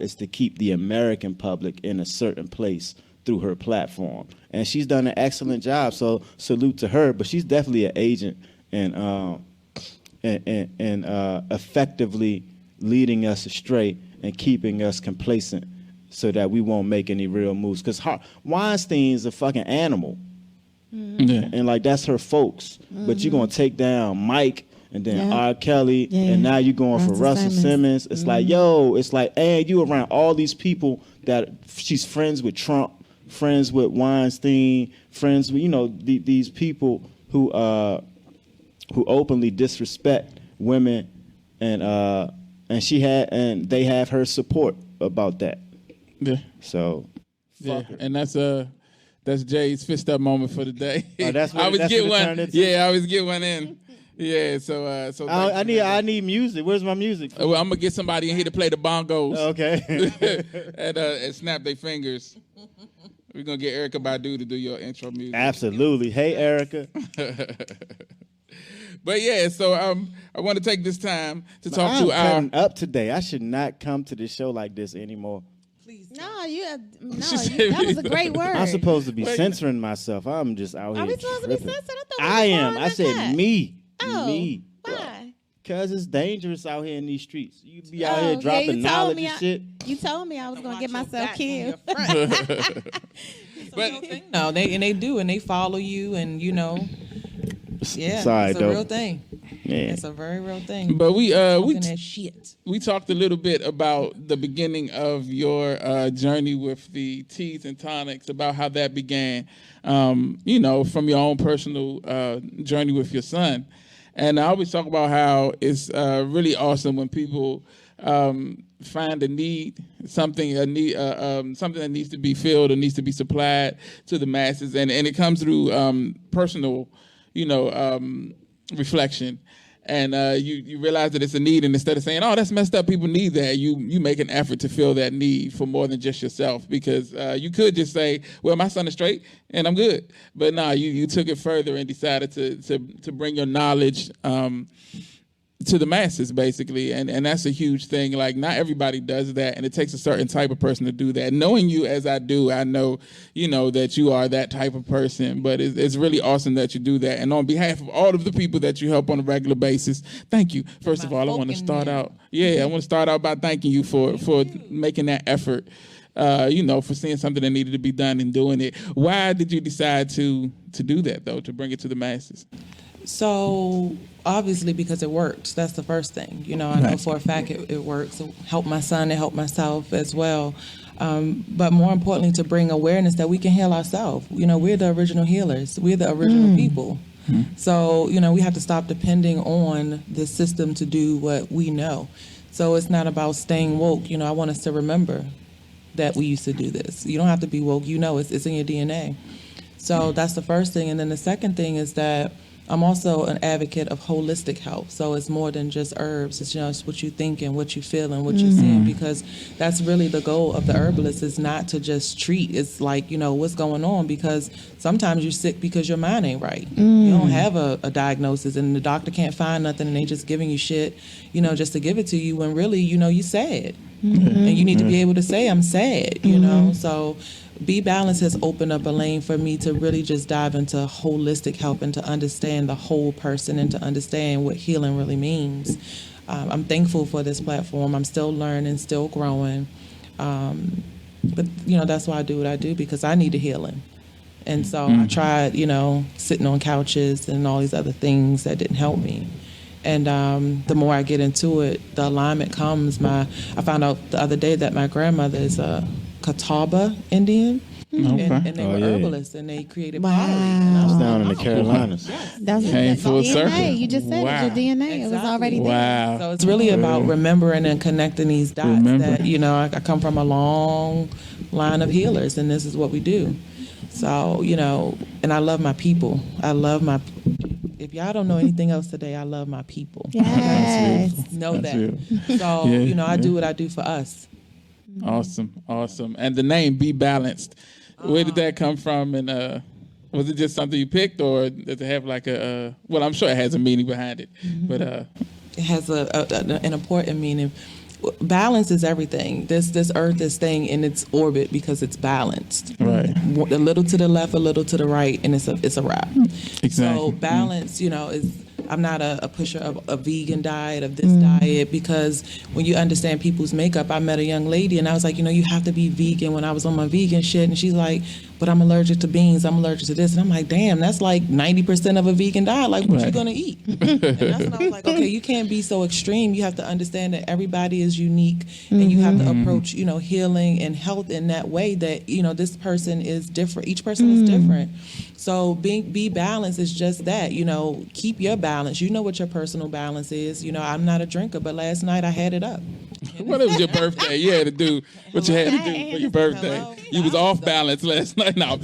is to keep the American public in a certain place through her platform, and she's done an excellent job. So salute to her. But she's definitely an agent and effectively leading us astray and keeping us complacent so that we won't make any real moves. Because Weinstein's a fucking animal, and like that's her folks. But you're gonna take down Mike. And then R. Kelly, and now you're going for Russell Simmons. It's like, and you around all these people that she's friends with Trump, friends with Weinstein, friends with, these people who openly disrespect women, and they have her support about that. Yeah. So, and that's Jay's fist up moment for the day. Oh, I always get one. Yeah, I always get one in. Yeah, so I need music. Where's my music? Well, I'm gonna get somebody in here to play the bongos. Okay. and snap their fingers. We're gonna get Erykah Badu to do your intro music. Absolutely. Hey, Erykah. But yeah, so I want to take this time to talk to our. I'm up today. I should not come to this show like this anymore. Please. That was a great word. I'm supposed to be censoring myself. I'm just out here. Are we supposed to be censored? I am. I said me. Oh, me. Why? Because it's dangerous out here in these streets. You be out here dropping knowledge and shit. You told me I was going to get myself killed. No, they do, and they follow you, and Sorry, it's a real thing. Yeah. It's a very real thing. But we talked a little bit about the beginning of your journey with the teas and tonics, about how that began, from your own personal journey with your son. And I always talk about how it's really awesome when people find a need, something that needs to be filled or needs to be supplied to the masses, and it comes through personal, reflection. And you realize that it's a need, and instead of saying, "Oh, that's messed up, people need that," you make an effort to fill that need for more than just yourself. Because you could just say, "Well, my son is straight, and I'm good," but no, you took it further and decided to bring your knowledge to the masses, basically, and that's a huge thing. Like, not everybody does that, and it takes a certain type of person to do that. Knowing you as I do, I know, that you are that type of person, but it's really awesome that you do that. And on behalf of all of the people that you help on a regular basis, thank you. First of all, I want to start out by thanking you for making that effort, for seeing something that needed to be done and doing it. Why did you decide to do that, though, to bring it to the masses? So obviously because it worked. That's the first thing. I know for a fact it works. It helped my son, it helped myself as well. But more importantly, to bring awareness that we can heal ourselves. We're the original healers. We're the original people. So, we have to stop depending on the system to do what we know. So it's not about staying woke. I want us to remember that we used to do this. You don't have to be woke. It's in your DNA. So that's the first thing. And then the second thing is that I'm also an advocate of holistic health. So it's more than just herbs. It's, it's what you think and what you feel and what you're seeing, because that's really the goal of the herbalist, is not to just treat. It's like, what's going on, because sometimes you're sick because your mind ain't right. You don't have a diagnosis and the doctor can't find nothing and they just giving you shit, just to give it to you, when really, you're sad. And you need to be able to say, I'm sad, So Be Balanced has opened up a lane for me to really just dive into holistic health and to understand the whole person and to understand what healing really means. I'm thankful for this platform. I'm still learning, still growing. But, that's why I do what I do, because I need a healing. And so I tried, sitting on couches and all these other things that didn't help me. And the more I get into it, the alignment comes. I found out the other day that my grandmother is a Catawba Indian, and they were herbalists, and they created pottery. I was down in the Carolinas. That's came full circle. DNA. You just said it, your DNA. Exactly. It was already there. Wow. So it's really about remembering and connecting these dots. That I come from a long line of healers, and this is what we do. So and I love my people. If y'all don't know anything else today, I love my people. Yes. Know that. So I do what I do for us. Awesome. And the name Be Balanced, where did that come from? And was it just something you picked, or does it have like well, I'm sure it has a meaning behind it, but it has an important meaning. Balance is everything. This earth is staying in its orbit because it's balanced. Right. A little to the left, a little to the right, and it's a wrap. Exactly. So balance, is. I'm not a pusher of a vegan diet, of this diet, because when you understand people's makeup, I met a young lady and I was like, you have to be vegan when I was on my vegan shit. And she's like, but I'm allergic to beans, I'm allergic to this. And I'm like, damn, that's like 90% of a vegan diet. Like, what you gonna eat? And that's when I was like, okay, you can't be so extreme. You have to understand that everybody is unique, and you have to approach, healing and health in that way that, this person is different. Each person is different. So be balanced is just that, keep your balance. You know what your personal balance is. I'm not a drinker, but last night I had it up. What was your birthday? You had to do what you had to do for your birthday. Hello. You was off balance last night. No,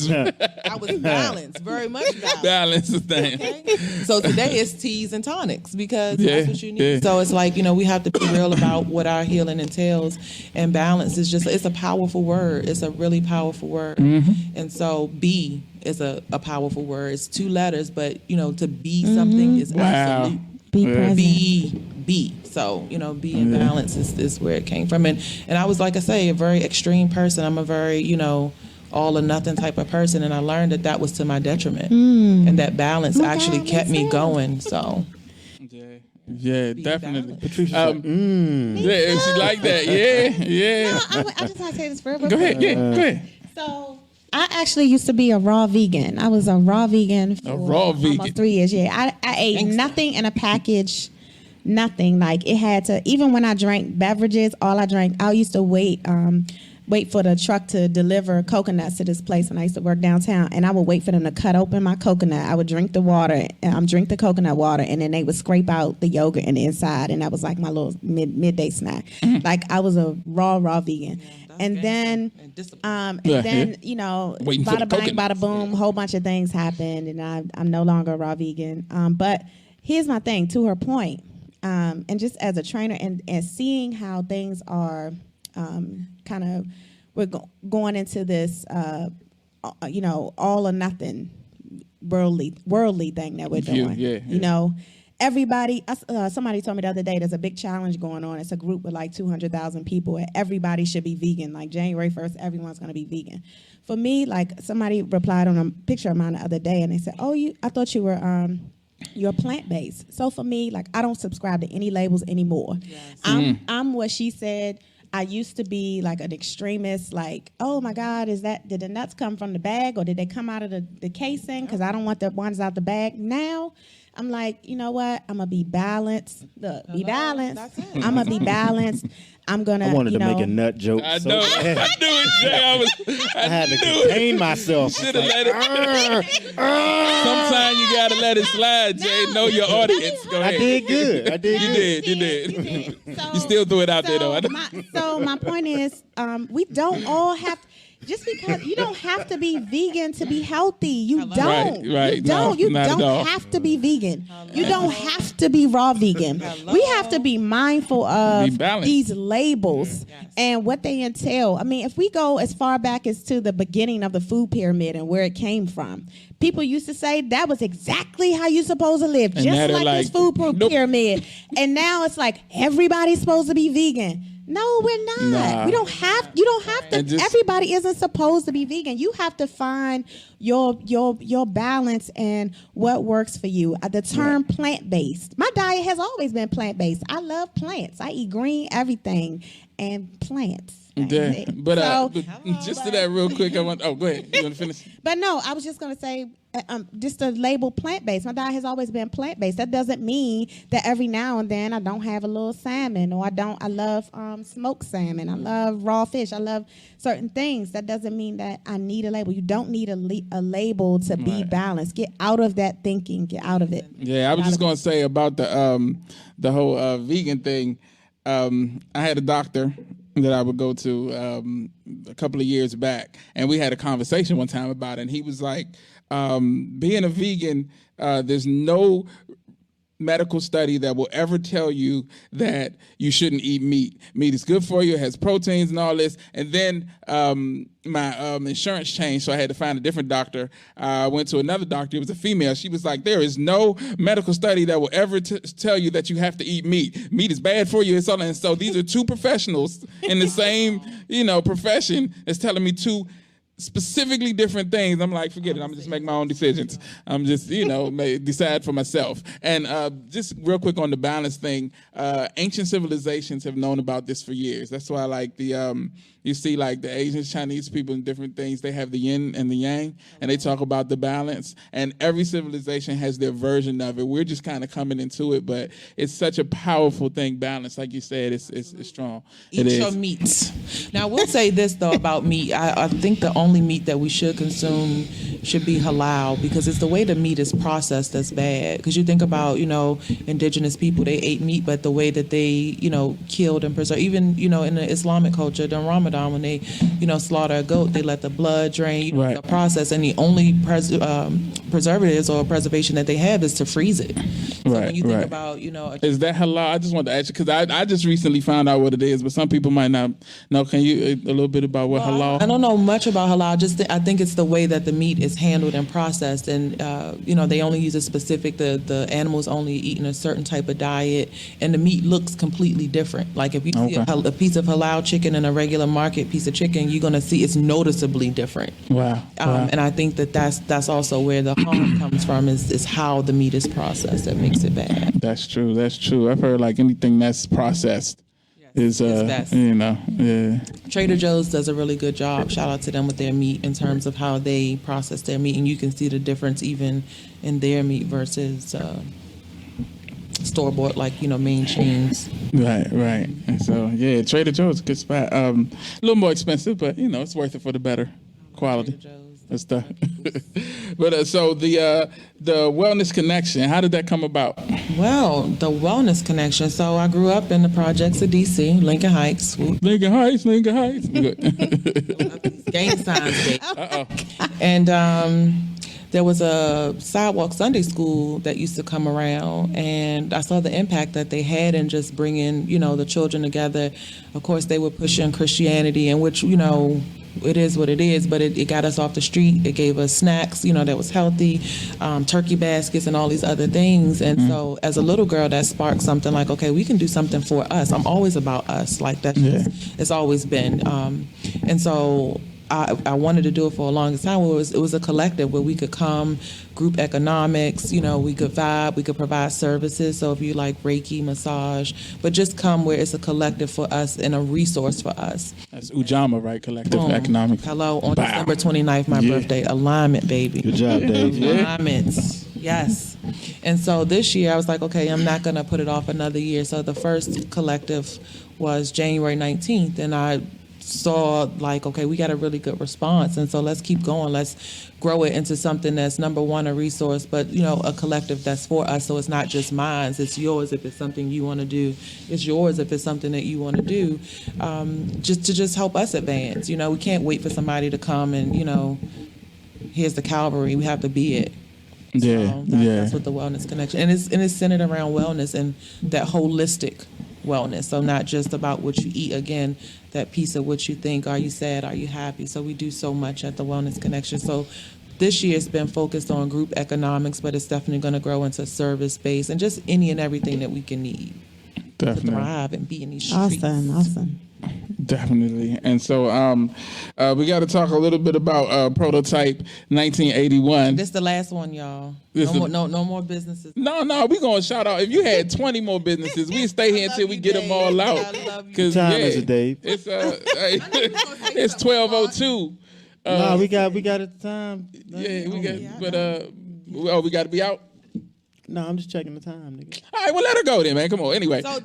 I was balanced, very much balanced. Balance is thing. Okay? So today it's teas and tonics, because that's what you need. Yeah. So it's like, we have to be real about what our healing entails. And balance is it's a powerful word. It's a really powerful word. And so be is a powerful word. It's 2 letters, but, to be something is absolute. Be present. Be. So, be in balance is where it came from. And I was, like I say, a very extreme person. I'm a very, all or nothing type of person. And I learned that was to my detriment. And that balance actually kept me going. So. Yeah, definitely. Patrice, yeah, she like that. Yeah. No, I just want to say this for real. Go ahead. So I actually used to be a raw vegan. I was a raw vegan for almost 3 years. Yeah, I ate nothing in a package, nothing. Like, it had to, even when I drank beverages, I used to wait for the truck to deliver coconuts to this place when I used to work downtown, and I would wait for them to cut open my coconut. I would drink the water, drink the coconut water, and then they would scrape out the yogurt and the inside, and that was like my little midday snack. Like, I was a raw vegan. And then, bada bang, bada boom, whole bunch of things happened, and I'm no longer a raw vegan. But here's my thing, to her point, and just as a trainer and seeing how things are we're going into this, all or nothing worldly thing that we're doing. Everybody, somebody told me the other day, there's a big challenge going on. It's a group with like 200,000 people, and everybody should be vegan. Like, January 1st, everyone's going to be vegan. For me, like, somebody replied on a picture of mine the other day, and they said, I thought you were you're plant-based. So for me, like, I don't subscribe to any labels anymore. Yes. I'm what she said. I used to be like an extremist, like, oh my God, did the nuts come from the bag, or did they come out of the casing? Because I don't want the ones out the bag. Now, I'm like, you know what? I'm going to be balanced. Look, be balanced. I'm going to be balanced. I'm going to, I wanted to make a nut joke. I know it, Jay. I had to contain myself. Should have let it. Sometimes you got to let it slide, Jay. Know your audience. Go ahead. I did good. You did. You still threw it out there, though. So my point is, we don't all have, Just because you don't have to be vegan to be healthy. You don't. Right. You don't. No, you don't have to be vegan. You don't have to be raw vegan. We have to be mindful of these labels and what they entail. I mean, if we go as far back as to the beginning of the food pyramid and where it came from, people used to say that was exactly how you're supposed to live, and just like this food pyramid. And now it's like everybody's supposed to be vegan. No, we're not. Nah. You don't have to. Everybody isn't supposed to be vegan. You have to find your balance and what works for you. The term plant-based. My diet has always been plant-based. I love plants. I eat green everything and plants. Yeah. But just to that real quick, go ahead. You want to finish? But no, I was just going to say, just to label plant-based. My diet has always been plant-based. That doesn't mean that every now and then I don't have a little salmon, or I love smoked salmon. I love raw fish. I love certain things. That doesn't mean that I need a label. You don't need a label to be balanced. Get out of that thinking. Get out of it. Yeah, I was just going to say about the whole vegan thing. I had a doctor that I would go to a couple of years back, and we had a conversation one time about it, and he was like, being a vegan, there's no medical study that will ever tell you that you shouldn't eat meat. Meat is good for you, it has proteins and all this. And then my insurance changed, so I had to find a different doctor. I went to another doctor. It was a female. She was like, there is no medical study that will ever tell you that you have to eat meat. Meat is bad for you. And so these are two professionals in the same profession that's telling me two specifically different things. I'm like, forget it. I'm just make my own decisions. I'm just, decide for myself. And just real quick on the balance thing, ancient civilizations have known about this for years. That's why, like, you see, like, the Asians, Chinese people and different things, they have the yin and the yang, and they talk about the balance. And every civilization has their version of it. We're just kind of coming into it, but it's such a powerful thing. Balance, like you said, it's strong. Eat your meat. Now, I will say this, though, about meat. I think the only meat that we should consume should be halal, because it's the way the meat is processed that's bad. Because you think about, indigenous people, they ate meat, but the way that they, killed and preserved, even, in the Islamic culture, during Ramadan, when they, slaughter a goat, they let the blood drain, the process, and the only preservatives or preservation that they have is to freeze it. So when you think about, is that halal? I just want to ask you, because I just recently found out what it is, but some people might not know. Can you a little bit about what halal? I don't know much about halal. I think it's the way that the meat is handled and processed, and they only use a specific. The animals only eating a certain type of diet, and the meat looks completely different. Like if you see a piece of halal chicken in a regular market piece of chicken, you're gonna see it's noticeably different. Wow. And I think that's also where the harm comes from, is how the meat is processed that makes it bad. That's true. I've heard like anything that's processed is best. Trader Joe's does a really good job. Shout out to them with their meat in terms of how they process their meat, and you can see the difference even in their meat versus store-bought, like main chains. Right. And so Trader Joe's is a good spot. A little more expensive, but it's worth it for the better quality. That's stuff. But so the Wellness Connection, how did that come about? Well, the Wellness Connection. So I grew up in the projects of DC, Lincoln Heights. Lincoln Heights. Gang signs, baby. And there was a sidewalk Sunday school that used to come around, and I saw the impact that they had in just bringing, the children together. Of course, they were pushing Christianity, in which, it is what it is, but it got us off the street. It gave us snacks, that was healthy, turkey baskets and all these other things. And so as a little girl, that sparked something like, okay, we can do something for us. I'm always about us. Like that, it's always been. And so I wanted to do it for a long time. It was a collective where we could come, group economics, we could vibe, we could provide services. So if you like Reiki, massage, but just come where it's a collective for us and a resource for us. That's Ujamaa, right? Collective Economics. Hello, on December 29th, my birthday. Alignment, baby. Good job, Dave. Alignments. Yes. And so this year I was like, okay, I'm not going to put it off another year. So the first collective was January 19th, and I saw like, okay, we got a really good response, and so let's keep going. Let's grow it into something that's number one, a resource, but a collective that's for us. So it's not just mine; it's yours if it's something you want to do. It's yours if it's something that you want to do, just help us advance. We can't wait for somebody to come and here's the Calvary. We have to be it. Yeah, that's what the Wellness Connection, and it's centered around wellness and that holistic wellness. So not just about what you eat. Again, that piece of what you think. Are you sad? Are you happy? So we do so much at the Wellness Connection. So this year it's been focused on group economics, but it's definitely going to grow into service-based and just any and everything that we can need to thrive and be in these streets. Awesome. Definitely. And so we got to talk a little bit about Prototype 1981. This is the last one, y'all. No more businesses. No, we're going to shout out. If you had 20 more businesses, we stay here until we get them all out. Time is it, Dave? It's it's 12:02. No, we got the time. Yeah, we got. But we got to be out. No, I'm just checking the time, nigga. All right, well, let her go then, man. Come on. Anyway. So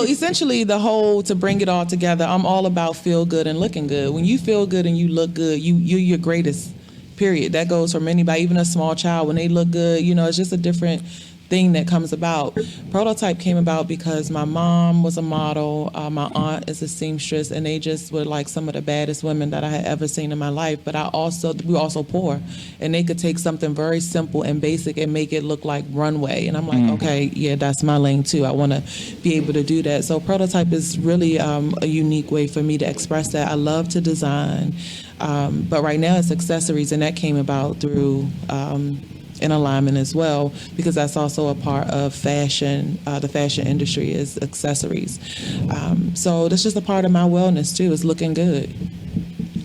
essentially, to bring it all together, I'm all about feel good and looking good. When you feel good and you look good, you're your greatest, period. That goes from anybody, even a small child. When they look good, it's just a different thing that comes about. Prototype came about because my mom was a model, my aunt is a seamstress, and they just were like some of the baddest women that I had ever seen in my life. But we were also poor, and they could take something very simple and basic and make it look like runway. And I'm like, okay, yeah, that's my lane too. I want to be able to do that. So Prototype is really a unique way for me to express that. I love to design, but right now it's accessories, and that came about through in alignment as well, because that's also a part of fashion. The fashion industry is accessories. So that's just a part of my wellness too, is looking good.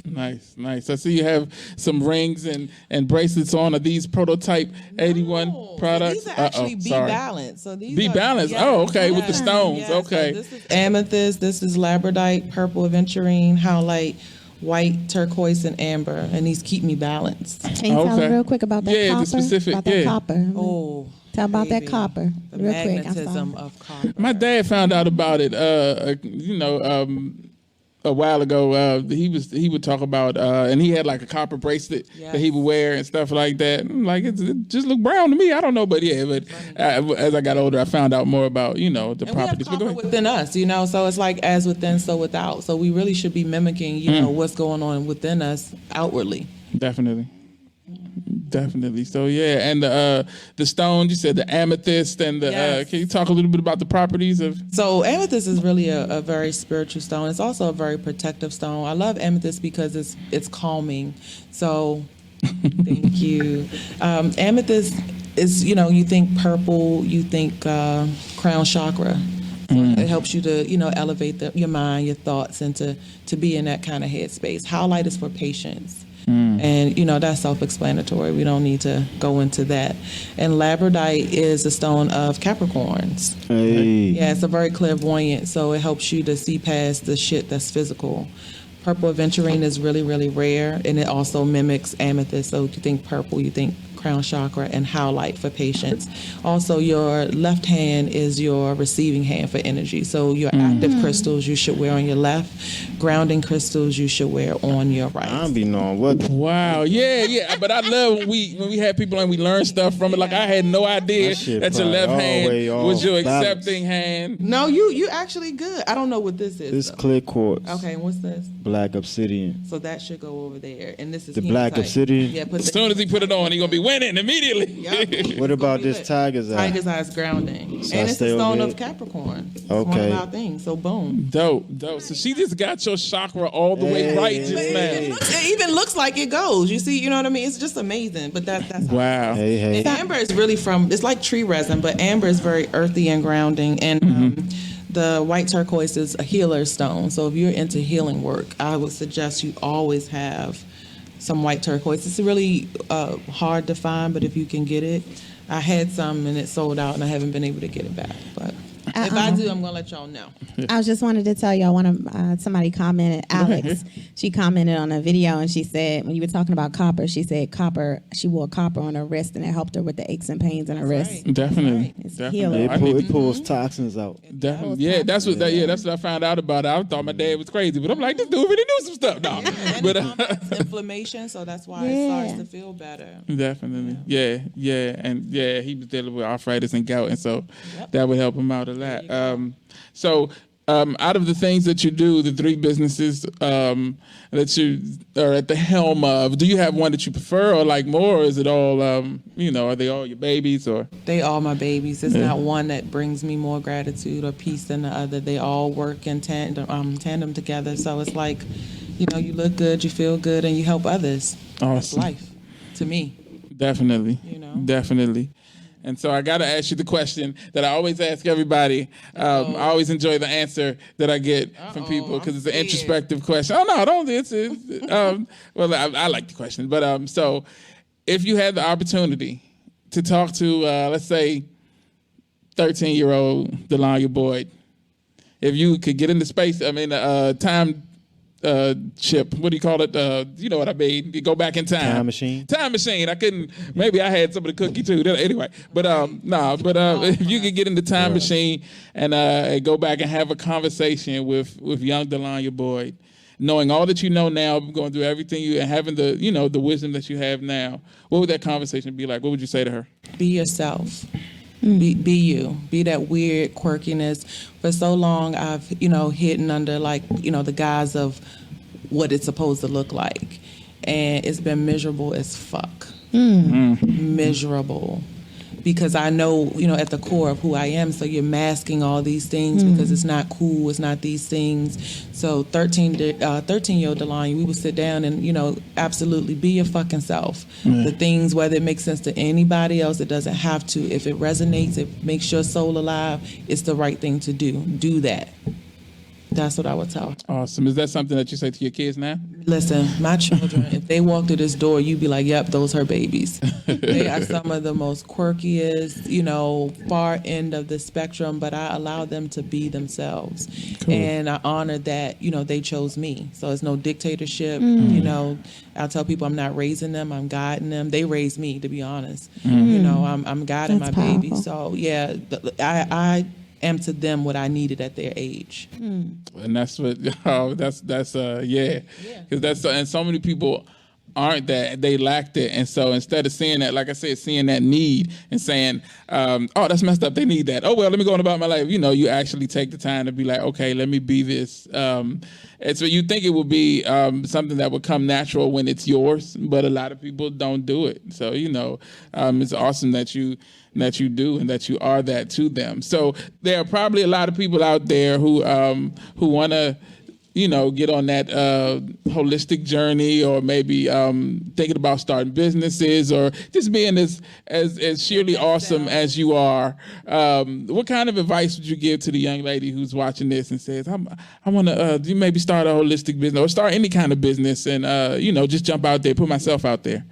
Nice. I see you have some rings and bracelets on. Are these Prototype 81 products? These are actually Be-Balanced. So these Be-Balanced. Okay, with the stones. Yeah, okay. So this is amethyst, this is labradorite, purple aventurine, howlite, white, turquoise, and amber, and these keep me balanced. Can you tell them real quick about that copper? Yeah, the specific. About that copper. Oh, tell about that copper. The real quick. magnetism of copper. My dad found out about it. A while ago, he would talk about, and he had like a copper bracelet that he would wear and stuff like that. And like it just looked brown to me. I don't know, but as I got older, I found out more about the and properties. We have copper within us, so it's like as within, so without. So we really should be mimicking, what's going on within us outwardly. Definitely. So yeah, and the stone, you said the amethyst, and the can you talk a little bit about the properties of? So amethyst is really a very spiritual stone. It's also a very protective stone. I love amethyst because it's calming. So thank you. Amethyst is, you think purple, you think crown chakra. So it helps you to, elevate your mind, your thoughts, and to be in that kind of headspace. Howlite is for patience. And, that's self-explanatory. We don't need to go into that. And labradorite is a stone of Capricorns. Hey. Yeah, it's a very clairvoyant, so it helps you to see past the shit that's physical. Purple aventurine is really, really rare, and it also mimics amethyst. So if you think purple, you think crown chakra, and howlite for patience. Also, your left hand is your receiving hand for energy. So your active crystals you should wear on your left. Grounding crystals you should wear on your right. I don't be knowing what. Wow. Yeah. But I love when we have people and we learn stuff from it. Like I had no idea that your left hand was your accepting hand. No, you actually good. I don't know what this is. This clear quartz. Okay, and what's this? Black obsidian. So that should go over there. And this is the black hematite. Obsidian. Yeah, as soon as he put it on, he's gonna be winning immediately. Yep. What about this tiger's eye? Tiger's eye is grounding. So and it's the stone of Capricorn. It's one Okay. of our things. So boom. Dope. So she just got your chakra all the way right just now. It even looks like it goes. You see, you know what I mean? It's just amazing. But that's wow. Hey. And amber is really it's like tree resin, but amber is very earthy and grounding. And the white turquoise is a healer stone. So if you're into healing work, I would suggest you always have some white turquoise. It's really hard to find, but if you can get it. I had some and it sold out, and I haven't been able to get it back. But If I do, I'm gonna let y'all know. I just wanted to tell y'all. Somebody commented. Alex, she commented on a video and she said when you were talking about copper, she said copper. She wore copper on her wrist and it helped her with the aches and pains in her wrist. Right. Definitely, it's definitely. It pulls toxins out. Definitely, yeah. That's what. That's what I found out about it. I thought my dad was crazy, but I'm like, this dude really knew some stuff. No, but inflammation, so that's why it starts to feel better. Definitely, yeah, and he was dealing with arthritis and gout, and so that would help him out a lot. Out of the things that you do, the 3 businesses that you are at the helm of, do you have one that you prefer or like more, or is it all, are they all your babies? Or they all my babies. It's not one that brings me more gratitude or peace than the other. They all work in tandem together. So it's like, you look good, you feel good, and you help others. Awesome. That's life, to me. Definitely. Definitely. And so I got to ask you the question that I always ask everybody. I always enjoy the answer that I get from people because it's an introspective question. Oh, no, don't. Well, I like the question. But so if you had the opportunity to talk to, let's say, 13-year-old Delonya Boyd, if you could get into space, time chip, what do you call it? You know what I mean? You go back in time. Time machine. Time machine. Maybe I had some of the cookie too. Anyway, if you could get in the time machine and go back and have a conversation with young Delonya Boyd, knowing all that you know now, going through everything and having the wisdom that you have now, what would that conversation be like? What would you say to her? Be yourself. Be you. Be that weird quirkiness. For so long, I've hidden under the guise of what it's supposed to look like, and it's been miserable as fuck. Miserable, because I know at the core of who I am. So you're masking all these things because it's not cool. It's not these things. So 13-year-old Delonya, we would sit down and absolutely be your fucking self. The things, whether it makes sense to anybody else, it doesn't have to. If it resonates, it makes your soul alive, it's the right thing to do. Do that. That's what I would tell her. Awesome. Is that something that you say to your kids now? Listen, my children, if they walk through this door, you'd be like, yep, those are babies. They are some of the most quirkiest, far end of the spectrum, but I allow them to be themselves. Cool. And I honor that, they chose me. So it's no dictatorship. I'll tell people I'm not raising them, I'm guiding them. They raised me, to be honest. I'm guiding my baby. So yeah, I am to them what I needed at their age. And that's what, because and so many people aren't that, they lacked it. And so instead of seeing that, like I said, seeing that need and saying, that's messed up, they need that. Oh, well, let me go on about my life. You actually take the time to be like, okay, let me be this. And so you think it would be something that would come natural when it's yours, but a lot of people don't do it. So, it's awesome that you do and that you are that to them. So there are probably a lot of people out there who want to, get on that holistic journey, or maybe thinking about starting businesses, or just being as sheerly awesome as you are. What kind of advice would you give to the young lady who's watching this and says, I want to maybe start a holistic business or start any kind of business and, just jump out there, put myself out there?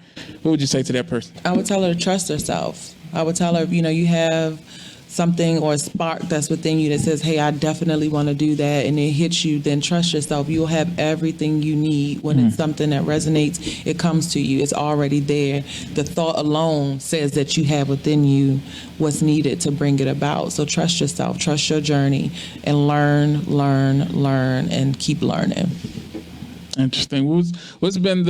What would you say to that person? I would tell her to trust herself. I would tell her, you have something or a spark that's within you that says, hey, I definitely want to do that, and it hits you, then trust yourself. You'll have everything you need. When it's something that resonates, it comes to you. It's already there. The thought alone says that you have within you what's needed to bring it about. So trust yourself, trust your journey, and learn, and keep learning. Interesting. What's been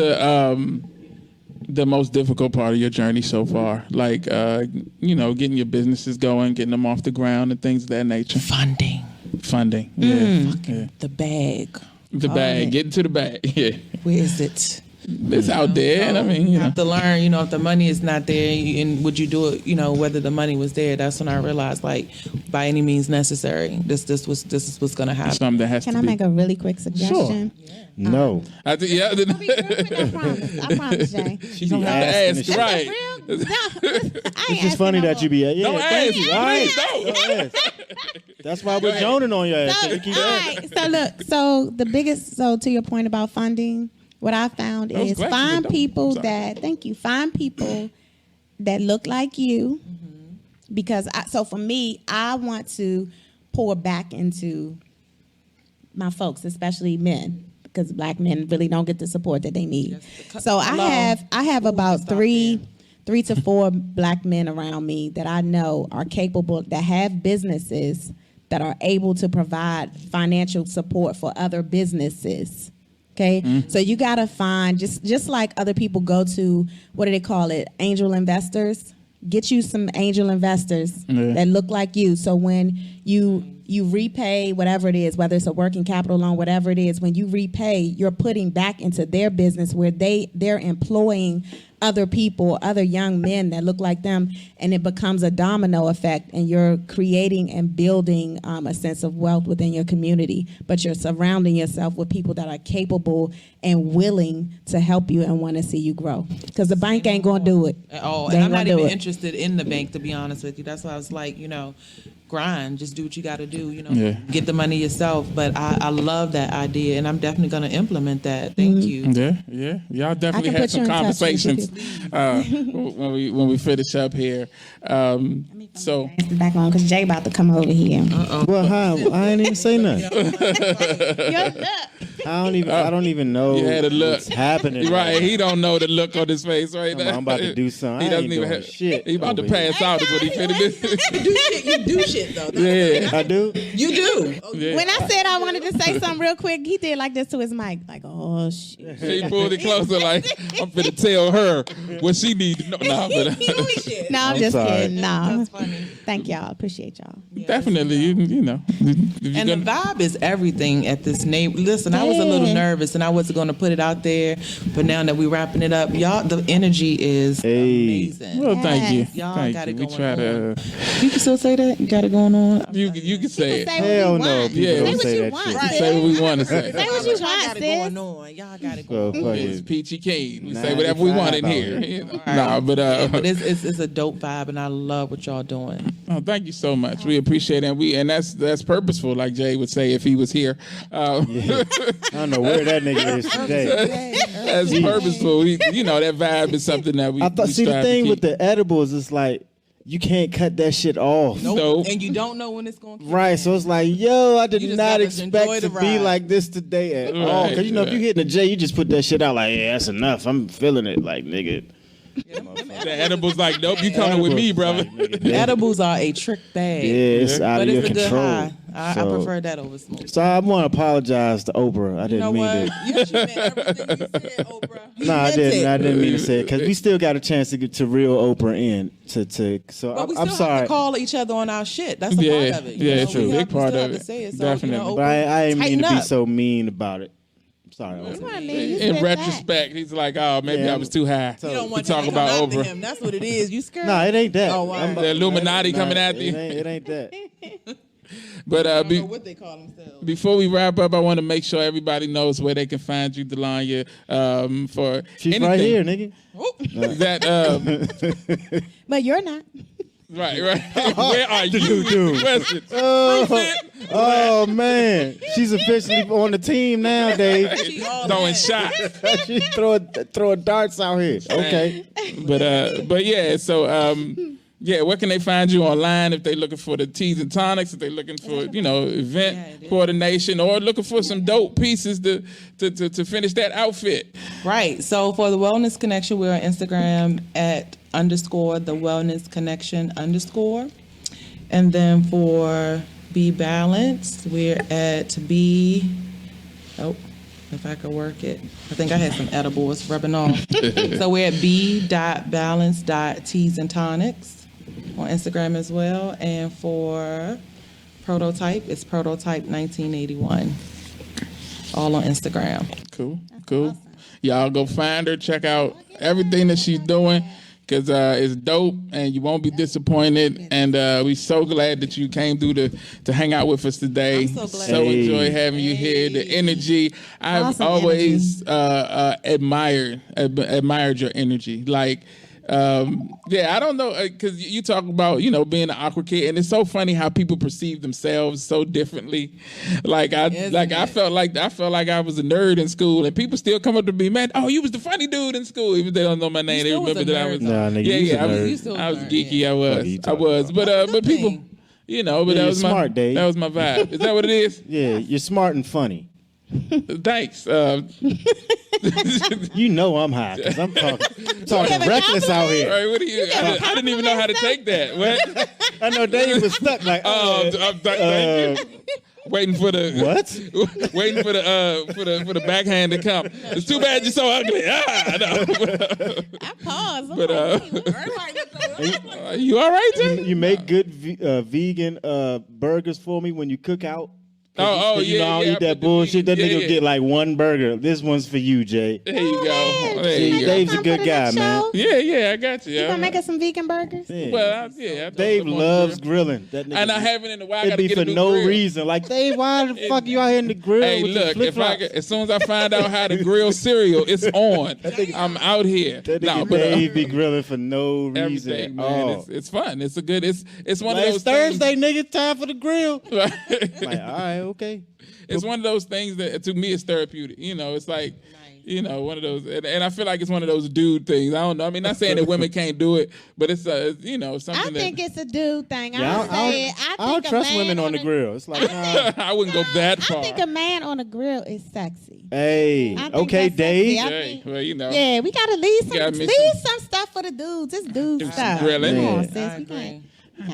the most difficult part of your journey so far? Like, getting your businesses going, getting them off the ground and things of that nature. Funding. Yeah. The bag. Getting to the bag. Yeah. Where is it? It's out there. And you have to learn, if the money is not there, and would you do it, whether the money was there. That's when I realized, by any means necessary, this is what's going to happen. Something that has Can I make a really quick suggestion? Sure. Yeah. No. I think, I promise, Jay. She don't have to ask, right? It's just funny that you be, don't ask. You. Don't ask. That's why we're joning on your ass. So to your point about funding, what I found is find people that look like you, because for me, I want to pour back into my folks, especially men, because Black men really don't get the support that they need. Yes. So I have about three to four Black men around me that I know are capable, that have businesses that are able to provide financial support for other businesses. Okay, so you gotta find, just like other people go to, what do they call it, angel investors. Get you some angel investors that look like you. So when you repay whatever it is, whether it's a working capital loan, whatever it is, when you repay, you're putting back into their business where they're employing other people, other young men that look like them, and it becomes a domino effect, and you're creating and building a sense of wealth within your community, but you're surrounding yourself with people that are capable and willing to help you and want to see you grow, because the bank ain't going to do it at all. And I'm not even interested in the bank, to be honest with you. That's why I was like, grind, just do what you got to do, get the money yourself. But I love that idea, and I'm definitely going to implement that. Thank you. Yeah. Y'all definitely had some conversations when we finish up here. So back on, because Jay about to come over here. Well, I ain't even say nothing. I don't even know what's happening. Right, he don't know the look on his face right now. I'm about to do something. He doesn't even have shit. He about to pass out is what he finna do. You do shit though. Yeah, I do. You do. Yeah. When I said I wanted to say something real quick, he did like this to his mic, like, oh shit. She pulled it closer, like I'm finna tell her what she need to know. Nah, but no, I'm just sorry. kidding. No, that's funny. Thank y'all. Appreciate y'all. Yeah, definitely, you know. And the vibe is everything at this neighbor. Listen, I was a little nervous, and I wasn't going to put it out there, but now that we're wrapping it up, y'all, the energy is amazing. Well, thank you. Y'all got it going We try on. You can still say that? You got it going on? You can say it. Hell no. Yeah, don't say that shit. Right. Say what we want to say. Say what you want, got it going on. Y'all got it going on. It's peachy keen. We say whatever we want in here. Nah, but it's a dope vibe, and I love what y'all doing. Oh, thank you so much. We appreciate it. And that's purposeful, like Jay would say if he was here. I don't know where that nigga is today. That's purposeful. That vibe is something that we. I thought. We See, the thing to with the edibles is like you can't cut that shit off. Nope. And you don't know when it's going to. Right, so it's like, yo, I did not expect to be be like this today at all. Because if you hit in the J, you just put that shit out like, yeah, that's enough. I'm feeling it, like, nigga. The edibles like, nope, you coming with me, brother. Edibles are a trick bag. Yeah, it's out of your control. Good high. I prefer that over smoke. So I want to apologize to Oprah. I didn't mean to. Yes, you meant everything you said, Oprah. No, I didn't. I didn't mean to say it because we still got a chance to get to reel Oprah in. So we I'm still sorry. have to call each other on our shit. That's a part of it. Yeah, true. Big part of it. Definitely. But I didn't mean to be so mean about it. Sorry. In retrospect, he's like, oh, maybe I was too high. You don't want to talk about Oprah. Him. That's what it is. You scared? No, it ain't that. Oh, wow. The Illuminati coming after you. It ain't that. But I don't know what they call themselves. Before we wrap up, I want to make sure everybody knows where they can find you, Delonya, for She's anything. right here, nigga. But you're not. Right. Where are you? Questions. Oh man, she's officially on the team now, Dave. Throwing shots. She's throwing darts out here. Okay. But yeah. So where can they find you online if they're looking for the teas and tonics? If they're looking for event coordination or looking for some dope pieces to finish that outfit. Right. So for the Wellness Connection, we're on Instagram at _ the Wellness Connection _ and then for Be Balanced, we're at if I could work it. I think I had some edibles rubbing off. So we're at b.balance.teas and tonics on Instagram as well. And for Prototype, it's Prototype 1981. All on Instagram. Cool. Awesome. Y'all go find her, check out everything that she's doing. Because it's dope and you won't be disappointed. And we're so glad that you came through to hang out with us today. I'm so glad. So enjoy having you here. The energy. I've always admired your energy. Like, I don't know, because you talk about, being an awkward kid, and it's so funny how people perceive themselves so differently. Like I felt like I was a nerd in school, and people still come up to me, man, oh, you was the funny dude in school, even if they don't know my name. They remember that I was. Nah, nigga, I was geeky. I was, but people. You know, but Yeah, that was smart, my Dave. that was my vibe. Is that what it is? Yeah, you're smart and funny. Thanks. You know I'm high because I'm talking reckless out here. Right, what do you? I didn't even know how to take that. What? I know Dave was stuck like, thank you. Waiting for the waiting for the backhand to come. It's too bad you're so ugly. I paused. But you all right, Jay? You make good vegan burgers for me when you cook out. Oh, you know I don't eat that bullshit. That nigga get like one burger. This one's for you, Jay. There you go. There you go. Dave's a good guy, man. Yeah, I got you. You gonna make us some vegan burgers? Yeah. Well, Dave loves grilling. That nigga, and I haven't in a while. It'd be for no reason. Like, Dave, why the fuck you out here in the grill? Hey, look, as soon as I find out how to grill cereal, it's on. I'm out here. That nigga Dave be grilling for no reason. Everything, man. It's fun. It's a good. It's one of those Thursday, nigga. Time for the grill. Like, all right, okay. It's one of those things that to me is therapeutic. You know, it's like, you know, one of those, and I feel like it's one of those dude things. I don't know. I mean, not saying that women can't do it, but it's you know, something. I think it's a dude thing. I don't trust women on the grill. It's like, I wouldn't go that far. I think a man on a grill is sexy. Hey, okay, Dave. Hey, well, you know. Yeah, we gotta leave some stuff for the dudes. It's dude stuff. Grilling. Come on, sis. We can't.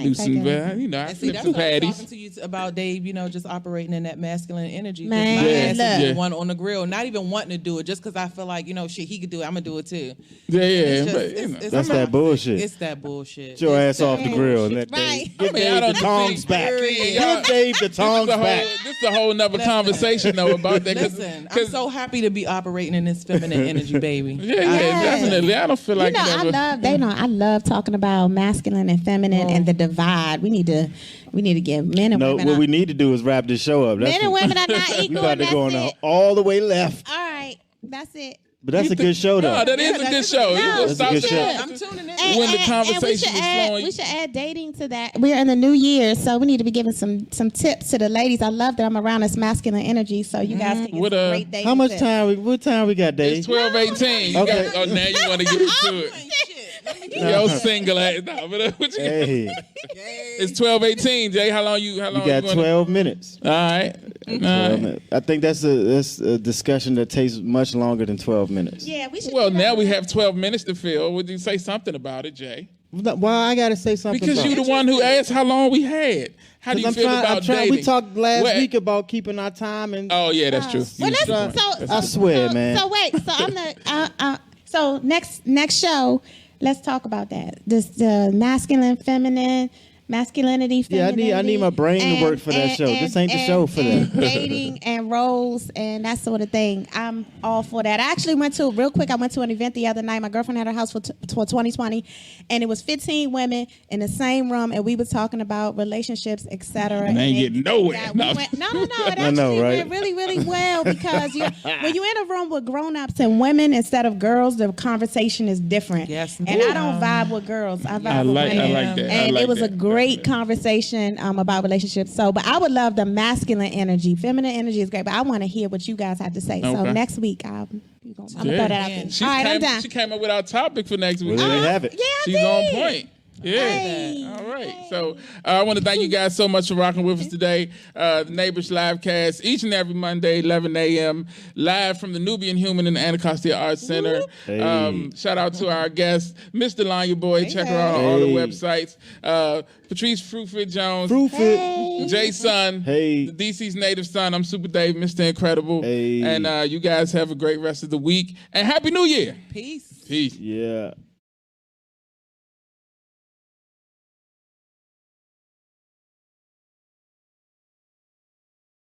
Do some, you know, I flip some patties. Talking to you about Dave, you know, just operating in that masculine energy. Man, my ass is the one on the grill, not even wanting to do it, just because I feel like, you know, shit, he could do it. I'm gonna do it too. That's that bullshit. It's that bullshit. Get your ass off the grill and let Right. Dave get the tongs back. Give Dave the tongs back. This is a whole nother conversation though about that. Listen, I'm so happy to be operating in this feminine energy, baby. Yeah, definitely. I don't feel like I love talking about masculine and feminine and the divide. We need to get men and women. What we need to do is wrap this show up. Men and women are not equal. We about to go on all the way left. All right, that's it. But that's a good show, though. No, that is a good show. That's a good show. I'm tuning in. When the conversation is flowing. We should add dating to that. We're in the new year, so we need to be giving some tips to the ladies. I love that I'm around this masculine energy, so you guys can get some great dating How much tips. time? What time we got, Dave? It's 12:18. Okay. Oh, now you want to get into it. Yo, single ass. No, but what you Hey. It's 12:18, Jay. How long you got 12 minutes. All right. I think that's a discussion that takes much longer than 12 minutes. Yeah, we should. Well, now we have 12 minutes to fill. Would you say something about it, Jay? Why I gotta say something? Because you're the one who asked how long we had. How do you feel about dating? We talked last week about keeping our time and. Oh yeah, that's true. Well, I swear, man. So wait, so I'm the so next show, let's talk about that. The masculinity, femininity. Yeah, I need my brain to work for that show. This ain't the show for that. Dating and roles and that sort of thing. I'm all for that. I actually went to an event the other night. My girlfriend had her house for 2020, and it was 15 women in the same room, and we were talking about relationships, etc. And they ain't getting nowhere. No. It actually went really, really well because when you're in a room with grown-ups and women instead of girls, the conversation is different. Yes, and I don't vibe with girls. I vibe with women. I like that. And it was a great conversation about relationships. But I would love the masculine energy. Feminine energy is great, but I want to hear what you guys have to say. Okay. So next week, I'm gonna throw that out there. All right, I'm done. She came up with our topic for next week. Well, there you have it. Yeah, she's on point. Yeah. Hey. All right. So I want to thank you guys so much for rocking with us today. The Neighborish Livecast each and every Monday, 11 a.m. live from the Nubian Human and Anacostia Arts Center. Hey. Shout out to our guest, Miss Delonya Boyd. Check her out on all the websites. Patrice FruFit Jones. Jay Son. Hey. The DC's native son. I'm Super Dave, Mr. Incredible. Hey. And you guys have a great rest of the week. And Happy New Year. Peace. Peace. Yeah.